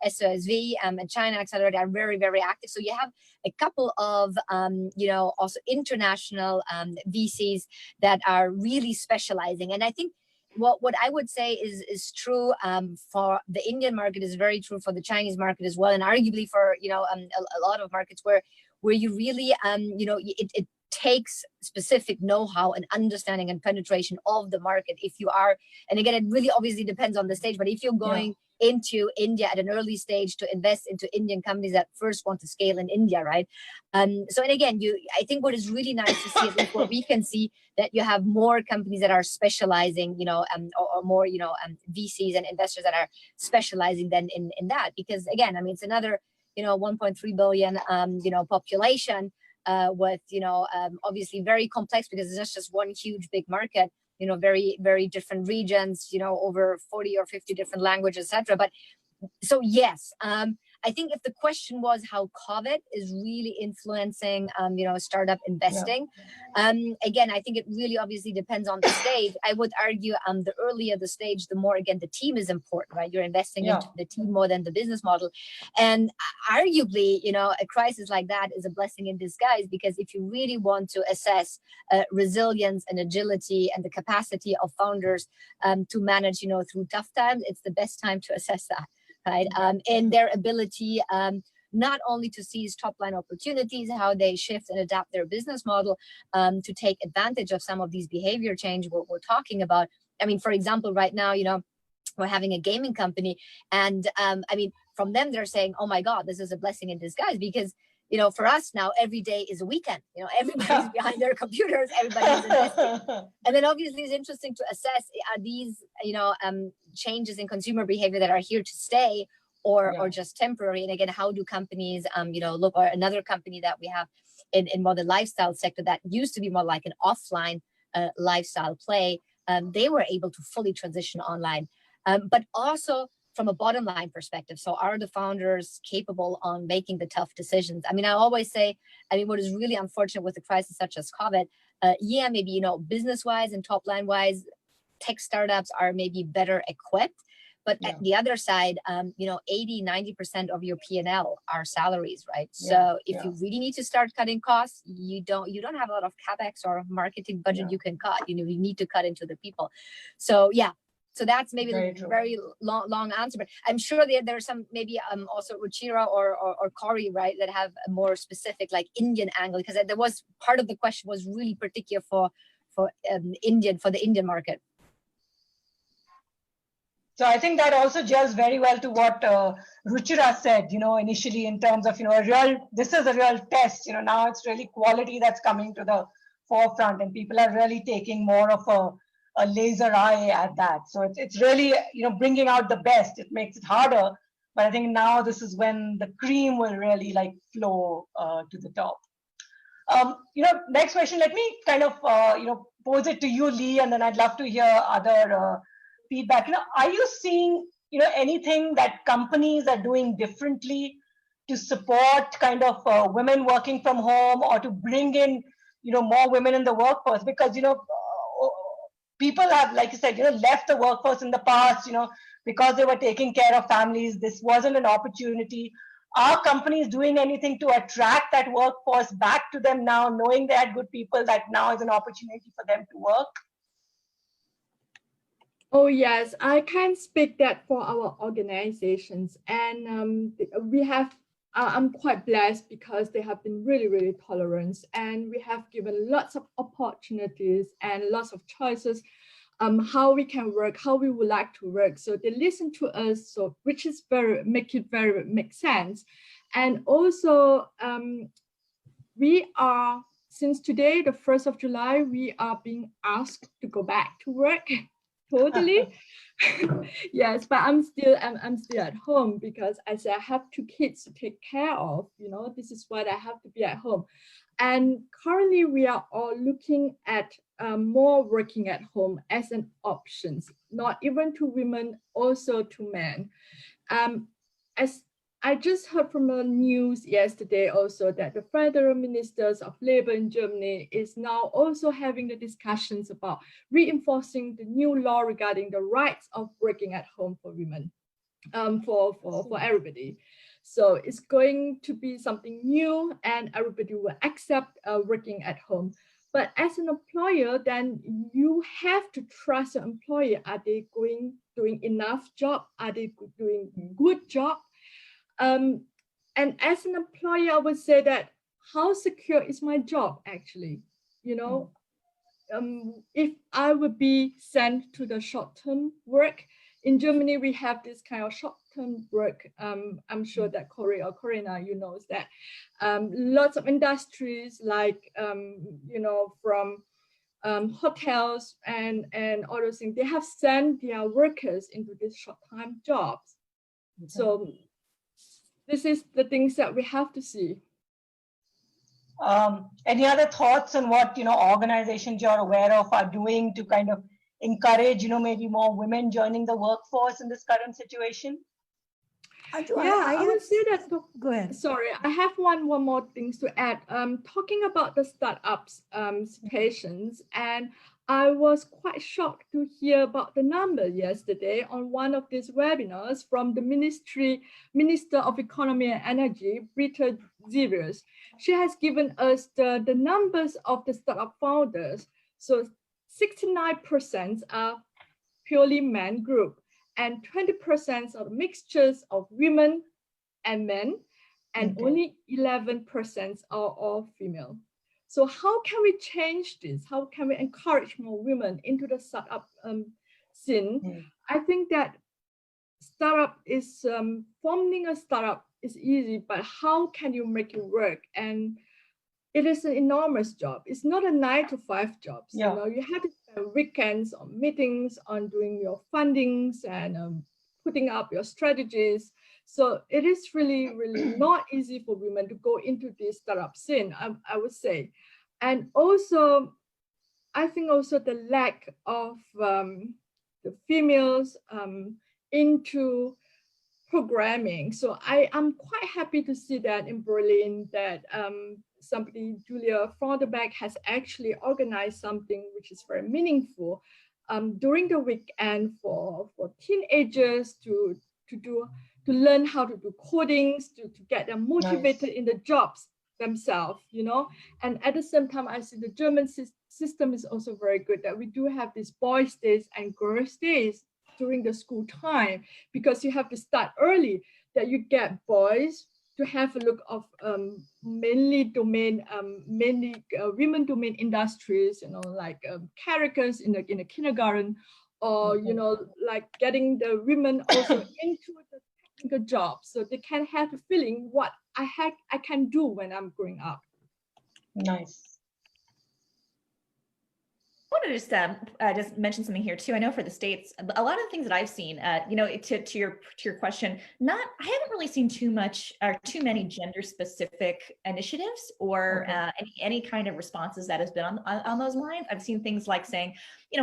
SOSV and China, etc., are very, very active. So you have a couple of also international VCs that are really specializing, and I think what I would say is true for the Indian market is very true for the Chinese market as well, and arguably for a lot of markets where you really it takes specific know-how and understanding and penetration of the market. If you are, and again, it really obviously depends on the stage, but if you're going into India at an early stage to invest into Indian companies that first want to scale in India, right? So, and again, I think what is really nice to see, at least what we can see, that you have more companies that are specializing, or more, VCs and investors that are specializing then in that, because again, I mean, it's another, 1.3 billion, population with, obviously very complex because it's not just one huge big market. Very, very different regions, over 40 or 50 different languages, etc. But so yes, I think if the question was how COVID is really influencing, startup investing, again, I think it really obviously depends on the stage. I would argue the earlier the stage, the more, again, the team is important, right? You're investing into the team more than the business model. And arguably, a crisis like that is a blessing in disguise, because if you really want to assess resilience and agility and the capacity of founders to manage, through tough times, it's the best time to assess that. Right, and their ability not only to seize top line opportunities, how they shift and adapt their business model to take advantage of some of these behavior change we're talking about. I mean, for example, right now, we're having a gaming company, and I mean, from them, they're saying, "Oh my God, this is a blessing in disguise," because for us now, every day is a weekend. Everybody's behind their computers, everybody's investing. And then obviously it's interesting to assess, are these, changes in consumer behavior that are here to stay or just temporary? And again, how do companies, look, or another company that we have in more the lifestyle sector that used to be more like an offline lifestyle play, they were able to fully transition online. But also from a bottom line perspective. So are the founders capable on making the tough decisions? I mean, I always say, what is really unfortunate with a crisis such as COVID, maybe, business wise and top line wise, tech startups are maybe better equipped. But at the other side, 80-90% of your P&L are salaries, right? So if you really need to start cutting costs, you don't have a lot of capex or marketing budget you can cut. You need to cut into the people. So so that's maybe a very long answer, but I'm sure there's some maybe also Ruchira or Kori, right, that have a more specific like Indian angle, because there was part of the question was really particular for the Indian market. So I think that also gels very well to what Ruchira said, initially, in terms of, this is a real test, now it's really quality that's coming to the forefront, and people are really taking more of a laser eye at that. So it's really, bringing out the best. It makes it harder, but I think now this is when the cream will really flow to the top. Next question, let me kind of, pose it to you, Lee, and then I'd love to hear other feedback. Are you seeing, anything that companies are doing differently to support kind of women working from home or to bring in, more women in the workforce? Because, people have, like you said, left the workforce in the past, because they were taking care of families. This wasn't an opportunity. Are companies doing anything to attract that workforce back to them now, knowing they had good people, that now is an opportunity for them to work? Oh, yes, I can speak that for our organizations. And we have, I'm quite blessed because they have been really, really tolerant. And we have given lots of opportunities and lots of choices how we can work, how we would like to work. So they listen to us, so which is make sense. And also we are, since today, the 1st of July, we are being asked to go back to work. Totally. Yes, but I'm still at home because I say I have 2 kids to take care of, this is what I have to be at home. And currently we are all looking at more working at home as an option, not even to women, also to men. As I just heard from the news yesterday also that the federal ministers of labor in Germany is now also having the discussions about reinforcing the new law regarding the rights of working at home for women, for everybody. So it's going to be something new and everybody will accept working at home. But as an employer, then you have to trust your employer. Are they doing enough job? Are they doing good job? And as an employer, I would say that how secure is my job actually? If I would be sent to the short-term work, in Germany, we have this kind of short-term work. I'm sure that Kori or Karena, knows that. Lots of industries like, from hotels and all those things, they have sent their workers into these short-time jobs. Okay. So this is the things that we have to see. Any other thoughts on what, organizations you're aware of are doing to kind of encourage, maybe more women joining the workforce in this current situation? Anju, I would say that. Go ahead. Sorry, I have one more things to add. Talking about the startups situations, and I was quite shocked to hear about the number yesterday on one of these webinars from the Minister of Economy and Energy, Britta Zivers. She has given us the numbers of the startup founders. So 69% are purely men group, and 20% are mixtures of women and men, and only 11% are all female. So how can we change this? How can we encourage more women into the startup scene? I think that startup is forming a startup is easy, but how can you make it work? And it is an enormous job. It's not a 9-to-5 job. Yeah. You have to spend weekends on meetings, on doing your fundings and putting up your strategies. So it is really, really not easy for women to go into this startup scene, I would say. And also, I think also the lack of the females into programming. So I am quite happy to see that in Berlin that Julia Fronderbeck has actually organized something which is very meaningful during the weekend for teenagers to learn how to do codings, to get them motivated in the jobs themselves, and at the same time, I see the German system is also very good that we do have these boys' days and girls' days during the school time, because you have to start early, that you get boys to have a look of mainly women domain industries, like characters in the kindergarten, or like getting the women also into the technical jobs, so they can have a feeling what I can do when I'm growing up. Nice. wanted to just mention something here too. I know for the States, a lot of the things that I've seen, to your question, I haven't really seen too many gender specific initiatives or any kind of responses that has been on those lines. I've seen things like saying,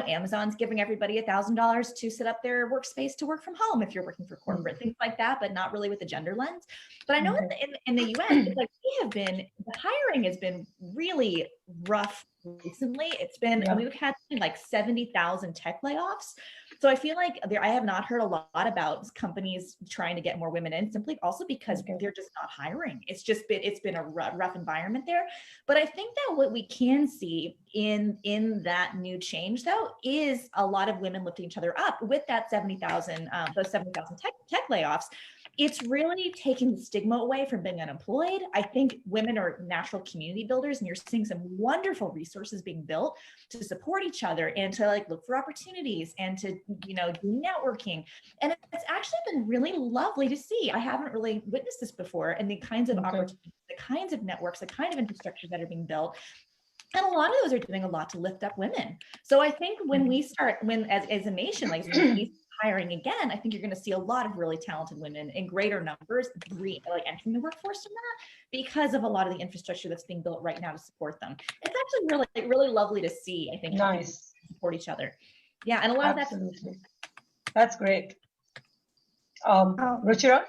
Amazon's giving everybody $1,000 to set up their workspace to work from home if you're working for corporate, things like that, but not really with a gender lens. But I know that in the US, it's like the hiring has been really rough recently. It's been, we've had like 70,000 tech layoffs. So I feel like I have not heard a lot about companies trying to get more women in, simply also because they're just not hiring. It's been a rough environment there. But I think that what we can see in that new change though, is a lot of women lifting each other up with that 70,000, those 70,000 tech layoffs. It's really taking the stigma away from being unemployed. I think women are natural community builders, and you're seeing some wonderful resources being built to support each other and to look for opportunities and to, do networking. And it's actually been really lovely to see. I haven't really witnessed this before, and the kinds of opportunities, the kinds of networks, the kind of infrastructure that are being built. And a lot of those are doing a lot to lift up women. So I think when we start, as a nation, hiring again, I think you're going to see a lot of really talented women in greater numbers entering the workforce from that, because of a lot of the infrastructure that's being built right now to support them. It's actually really lovely to see, I think, nice. Support each other. Yeah, and a lot of that's great. Ruchira?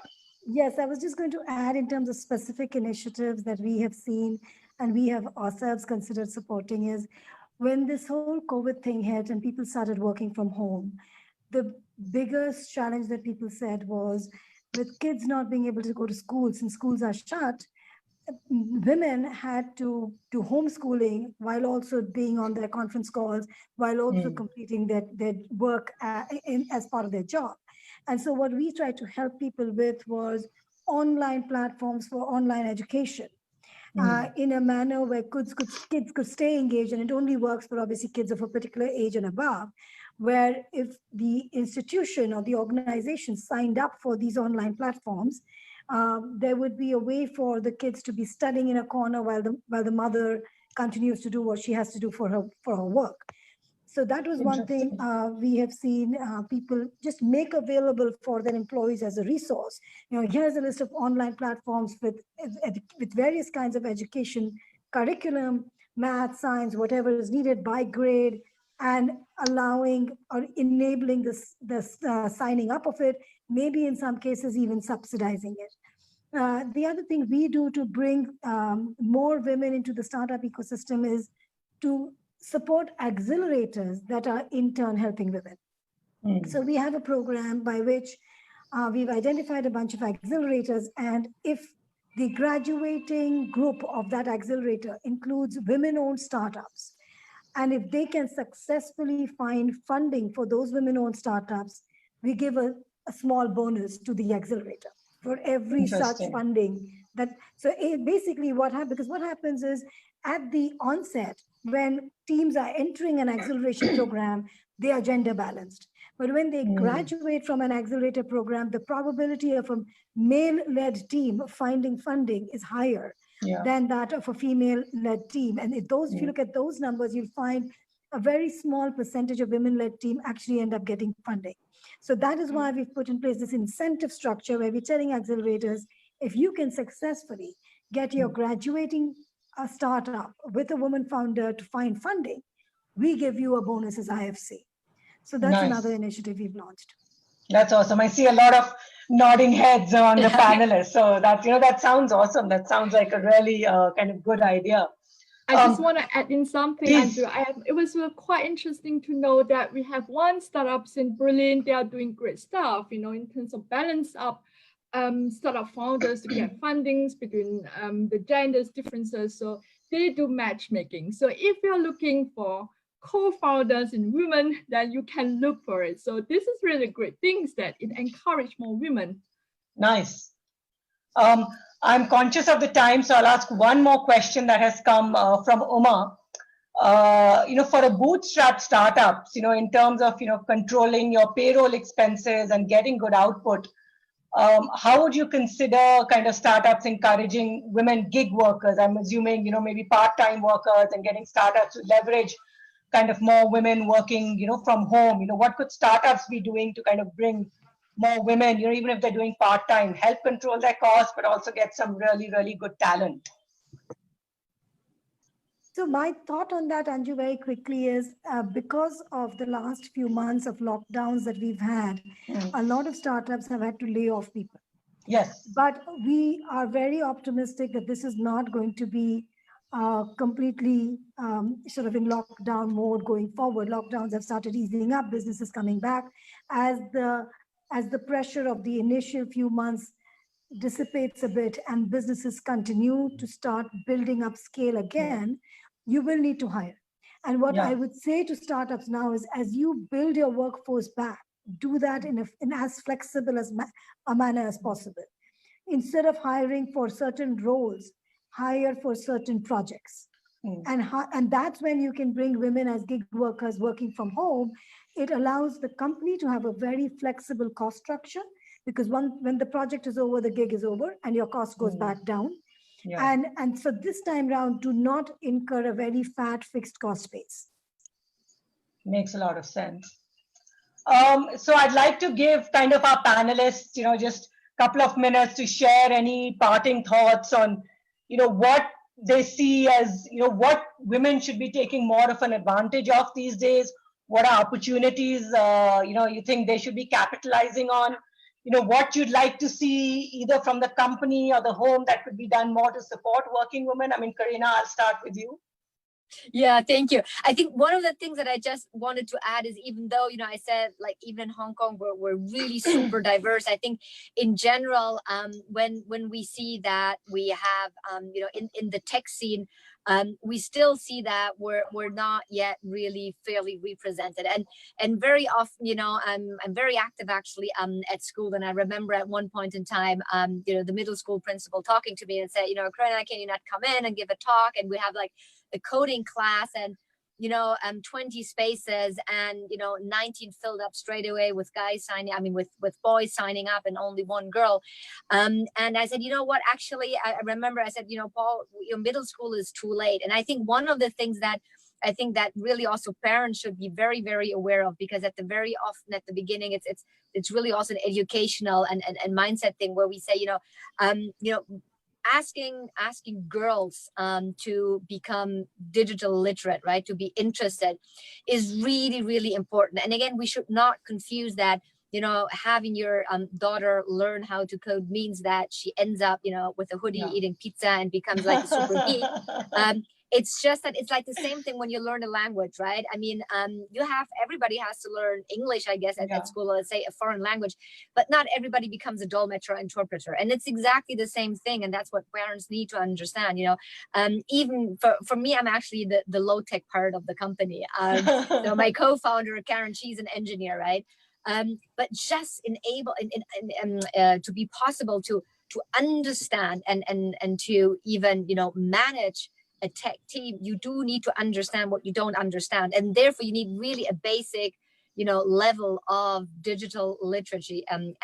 Yes, I was just going to add in terms of specific initiatives that we have seen and we have ourselves considered supporting is when this whole COVID thing hit and people started working from home, the biggest challenge that people said was with kids not being able to go to school since schools are shut, women had to do homeschooling while also being on their conference calls, while also completing their work as part of their job. And so what we tried to help people with was online platforms for online education. In a manner where kids could stay engaged, and it only works for obviously kids of a particular age and above, where if the institution or the organization signed up for these online platforms, there would be a way for the kids to be studying in a corner while the mother continues to do what she has to do for her work. So that was one thing we have seen people just make available for their employees as a resource. Here's a list of online platforms with various kinds of education, curriculum, math, science, whatever is needed by grade, and allowing or enabling this signing up of it, maybe in some cases even subsidizing it. The other thing we do to bring more women into the startup ecosystem is to support accelerators that are in turn helping women. So we have a program by which we've identified a bunch of accelerators, and if the graduating group of that accelerator includes women-owned startups, and if they can successfully find funding for those women-owned startups, we give a small bonus to the accelerator for every such funding. Basically what happens, because what happens is at the onset, when teams are entering an acceleration program, they are gender balanced. But when they graduate from an accelerator program, the probability of a male-led team finding funding is higher than that of a female-led team. And if you look at those numbers, you'll find a very small percentage of women-led team actually end up getting funding. So that is why we've put in place this incentive structure where we're telling accelerators, if you can successfully get your graduating startup with a woman founder to find funding, we give you a bonus as IFC. So that's another initiative we've launched. That's awesome. I see a lot of nodding heads on the panelists. So that sounds awesome. That sounds like a really kind of good idea. I just want to add in something, Anju. It was quite interesting to know that we have one startups in Berlin. They are doing great stuff, in terms of balance up startup founders to get fundings between the genders differences. So they do matchmaking. So if you're looking for co-founders in women, then you can look for it. So this is really great things that it encourage more women. Nice. I'm conscious of the time, so I'll ask one more question that has come from Uma. For a bootstrap startups, in terms of, controlling your payroll expenses and getting good output, how would you consider kind of startups encouraging women gig workers? I'm assuming, maybe part-time workers and getting startups to leverage kind of more women working, from home? What could startups be doing to kind of bring more women, even if they're doing part-time, help control their costs, but also get some really, really good talent? So my thought on that, Anju, very quickly is because of the last few months of lockdowns that we've had, a lot of startups have had to lay off people. Yes. But we are very optimistic that this is not going to be completely sort of in lockdown mode going forward. Lockdowns have started easing up, businesses coming back. As the pressure of the initial few months dissipates a bit and businesses continue to start building up scale again, you will need to hire. And what I would say to startups now is, as you build your workforce back, do that in as flexible as a manner as possible. Instead of hiring for certain roles, hire for certain projects. And that's when you can bring women as gig workers working from home. It allows the company to have a very flexible cost structure, because when the project is over, the gig is over and your cost goes back down. And so this time round, do not incur a very fat fixed cost base. Makes a lot of sense. So I'd like to give kind of our panelists, just a couple of minutes to share any parting thoughts on, what they see as, what women should be taking more of an advantage of these days. What are opportunities, you think they should be capitalizing on? What you'd like to see either from the company or the home that could be done more to support working women. I mean, Karena, I'll start with you. Yeah, thank you. I think one of the things that I just wanted to add is, even though, I said, like, even in Hong Kong, we're really super diverse. I think in general, when we see that we have, in the tech scene, we still see that we're not yet really fairly represented, and very often, I'm very active actually at school, and I remember at one point in time, the middle school principal talking to me and said, Karena, can you not come in and give a talk? And we have like a coding class, and 20 spaces, and 19 filled up straight away with guys signing, with boys signing up, and only one girl. And I said, what, actually, I remember I said, Paul, your middle school is too late. And I think one of the things that I think that really also parents should be very, very aware of, because at the beginning, it's really also an educational and mindset thing, where we say, asking girls to become digital literate, right, to be interested, is really, really important. And again, we should not confuse that, having your daughter learn how to code means that she ends up, with a hoodie eating pizza and becomes like a super geek. It's just that it's like the same thing when you learn a language, right? I mean, everybody has to learn English, I guess, at school, let's say a foreign language, but not everybody becomes a dolmetscher or interpreter. And it's exactly the same thing. And that's what parents need to understand, even for me, I'm actually the low tech part of the company. My co-founder, Karen, she's an engineer, right? But just to be possible to understand and to even, manage a tech team, you do need to understand what you don't understand, and therefore you need really a basic level of digital literacy, and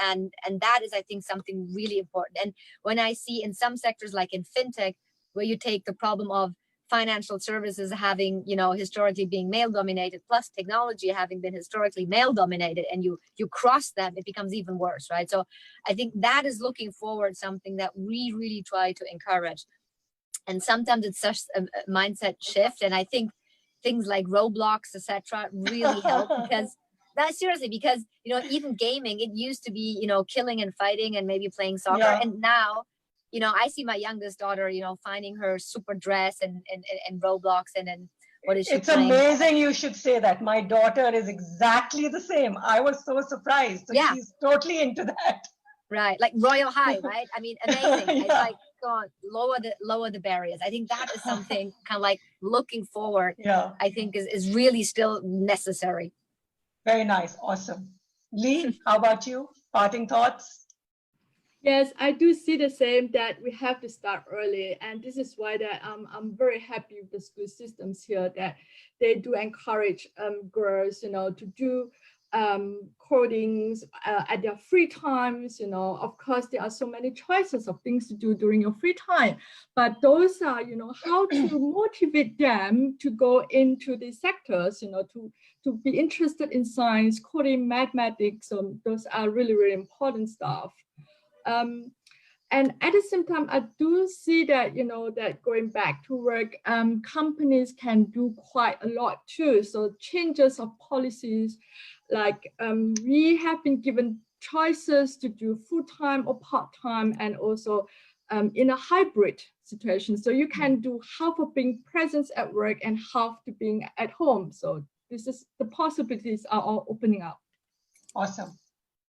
that is, I think, something really important. And when I see in some sectors, like in fintech, where you take the problem of financial services having historically being male dominated, plus technology having been historically male dominated, and you cross them, it becomes even worse, right? So I think that is looking forward something that we really try to encourage. And sometimes it's such a mindset shift. And I think things like Roblox, etc., really help, because seriously, because even gaming, it used to be killing and fighting and maybe playing soccer, and now I see my youngest daughter finding her super dress and Roblox, and then what is she it's playing? Amazing you should say that. My daughter is exactly the same. I was so surprised. So she's totally into that. Right, like Royal High, right? I mean, amazing. It's like, God, lower the barriers. I think that is something kind of like looking forward. I think is really still necessary. Very nice, awesome. Lee, how about you? Parting thoughts? Yes, I do see the same, that we have to start early, and this is why that I'm very happy with the school systems here, that they do encourage girls, to do codings at their free times. You know, of course, there are so many choices of things to do during your free time, but those are, you know, how to motivate them to go into these sectors, you know, to be interested in science, coding, mathematics. So those are really, really important stuff. And at the same time, I do see that, you know, that going back to work, companies can do quite a lot too. So changes of policies, like we have been given choices to do full-time or part-time, and also in a hybrid situation. So you can do half of being present at work and half to being at home. So this is, the possibilities are all opening up. Awesome.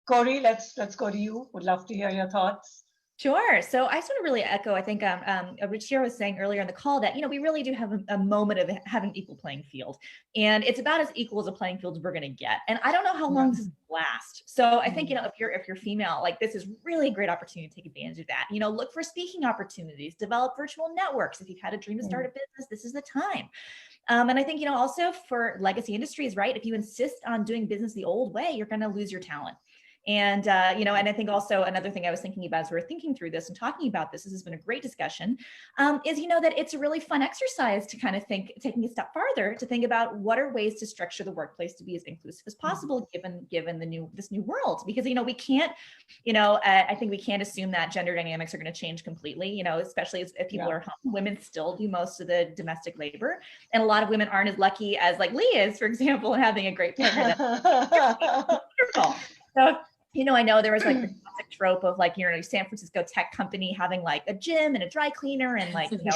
Kori, let's go to you. Would love to hear your thoughts. Sure. So I sort of really echo, I think Ruchira was saying earlier in the call that, you know, we really do have a moment of having an equal playing field, and it's about as equal as a playing field as we're going to get. And I don't know how long this is going to last. So I think, you know, if you're female, like, this is really a great opportunity to take advantage of that. You know, look for speaking opportunities, develop virtual networks. If you've had a dream to start a business, this is the time. And I think, you know, also for legacy industries, right? If you insist on doing business the old way, you're going to lose your talent. And, you know, and I think also another thing I was thinking about as we were thinking through this and talking about this has been a great discussion, is, you know, that it's a really fun exercise to kind of think, taking a step farther, to think about what are ways to structure the workplace to be as inclusive as possible, given this new world. Because, you know, we can't, you know, I think we can't assume that gender dynamics are going to change completely, you know, especially if people are home. Women still do most of the domestic labor, and a lot of women aren't as lucky as, like, Lee is, for example, in having a great partner. Wonderful. So, you know, I know there was like the classic trope of, like, you know, San Francisco tech company having like a gym and a dry cleaner and, like, you know,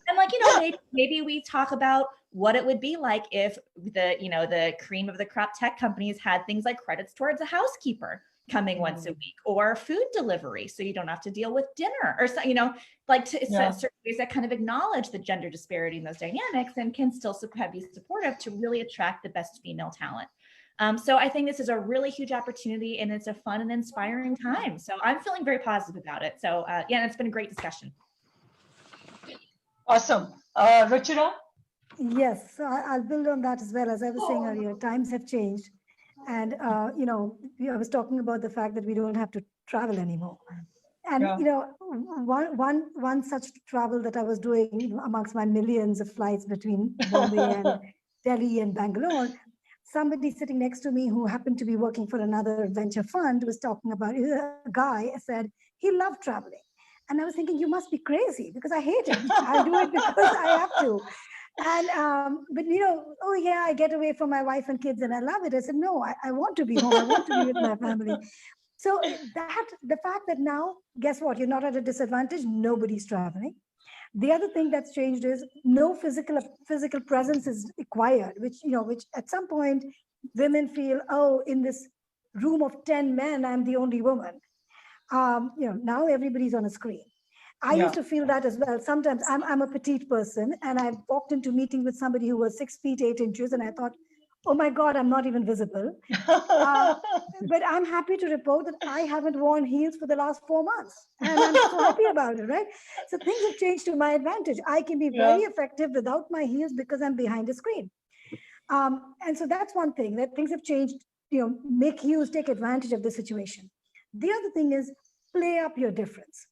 and, like, you know, maybe we talk about what it would be like if the, you know, the cream of the crop tech companies had things like credits towards a housekeeper coming once a week, or food delivery, so you don't have to deal with dinner, or so, you know, like, to certain ways that kind of acknowledge the gender disparity in those dynamics and can still be supportive to really attract the best female talent. So I think this is a really huge opportunity, and it's a fun and inspiring time. So I'm feeling very positive about it. So yeah, it's been a great discussion. Awesome. Ruchira? Yes, so I'll build on that as well. As I was saying earlier, times have changed. And, you know, I was talking about the fact that we don't have to travel anymore. And, you know, one such travel that I was doing amongst my millions of flights between Bombay and Delhi and Bangalore, somebody sitting next to me who happened to be working for another venture fund was talking about, a guy said he loved traveling. And I was thinking, you must be crazy, because I hate it. I do it because I have to. And, but, you know, oh yeah, I get away from my wife and kids and I love it. I said, no, I want to be home. I want to be with my family. So that, the fact that now, guess what? You're not at a disadvantage. Nobody's traveling. The other thing that's changed is no physical presence is required, which, you know, which at some point women feel, oh, in this room of 10 men, I'm the only woman. You know, now everybody's on a screen. I used to feel that as well. Sometimes I'm a petite person, and I walked into meeting with somebody who was 6 feet 8 inches, and I thought, oh my God, I'm not even visible. But I'm happy to report that I haven't worn heels for the last 4 months. And I'm so happy about it, right? So things have changed to my advantage. I can be very effective without my heels because I'm behind a screen. And so that's one thing, that things have changed, you know, make you take advantage of the situation. The other thing is play up your difference.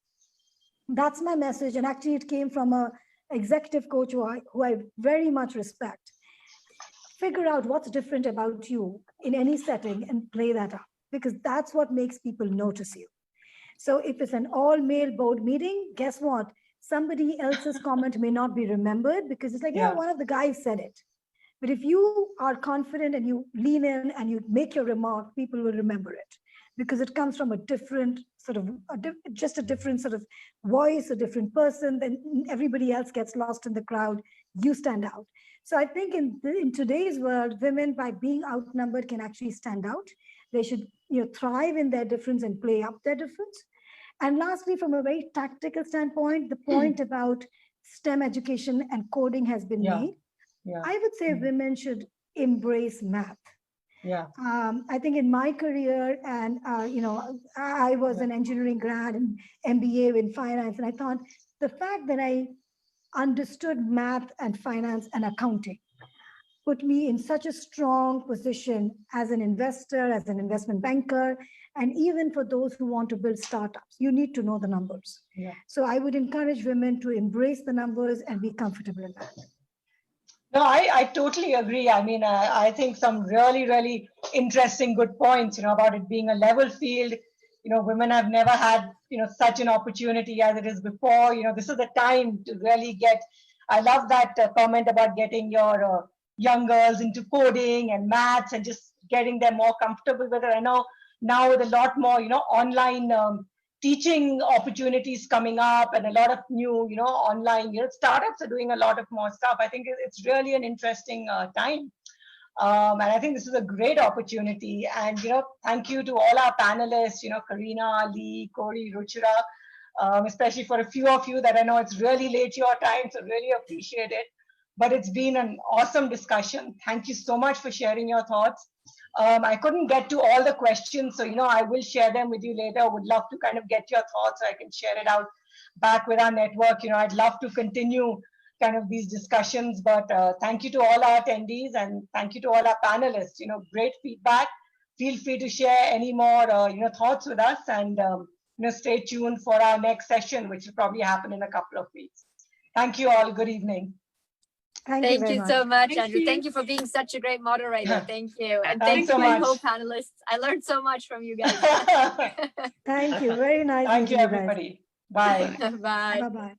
That's my message. And actually it came from an executive coach who I very much respect. Figure out what's different about you in any setting and play that up, because that's what makes people notice you. So if it's an all-male board meeting, guess what? Somebody else's comment may not be remembered because it's like, yeah, one of the guys said it. But if you are confident and you lean in and you make your remark, people will remember it because it comes from a different sort of, just a different sort of voice, a different person, then everybody else gets lost in the crowd, you stand out. So I think in today's world, women, by being outnumbered, can actually stand out. They should, you know, thrive in their difference and play up their difference. And lastly, from a very tactical standpoint, the point about STEM education and coding has been made. I would say women should embrace math. I think in my career, and you know, I was an engineering grad and MBA in finance, and I thought the fact that I understood math and finance and accounting put me in such a strong position as an investor, as an investment banker, and even for those who want to build startups. You need to know the numbers. Yeah. So I would encourage women to embrace the numbers and be comfortable in that. No, I totally agree. I mean, I think some really, really interesting, good points, about it being a level field. Women have never had, such an opportunity as it is before. This is the time to really get, I love that comment about getting your young girls into coding and maths and just getting them more comfortable with it. I know now with a lot more, online teaching opportunities coming up and a lot of new, online, startups are doing a lot of more stuff. I think it's really an interesting time. And I think this is a great opportunity. And, thank you to all our panelists, Karina, Lee, Kori, Ruchira, especially for a few of you that I know it's really late your time, so really appreciate it. But it's been an awesome discussion. Thank you so much for sharing your thoughts. I couldn't get to all the questions, so I will share them with you later. Would love to kind of get your thoughts so I can share it out back with our network. I'd love to continue kind of these discussions, but thank you to all our attendees and thank you to all our panelists. Great feedback. Feel free to share any more thoughts with us, and stay tuned for our next session, which will probably happen in a couple of weeks. Thank you all. Good evening. Thank you so much, Thank Anju. you. Thank you for being such a great moderator. Thank you. And Thanks thank so you, my much. co-panelists. I learned so much from you guys. Thank you. Very nice. Thank you, meeting guys. everybody. Bye. Bye. Bye-bye.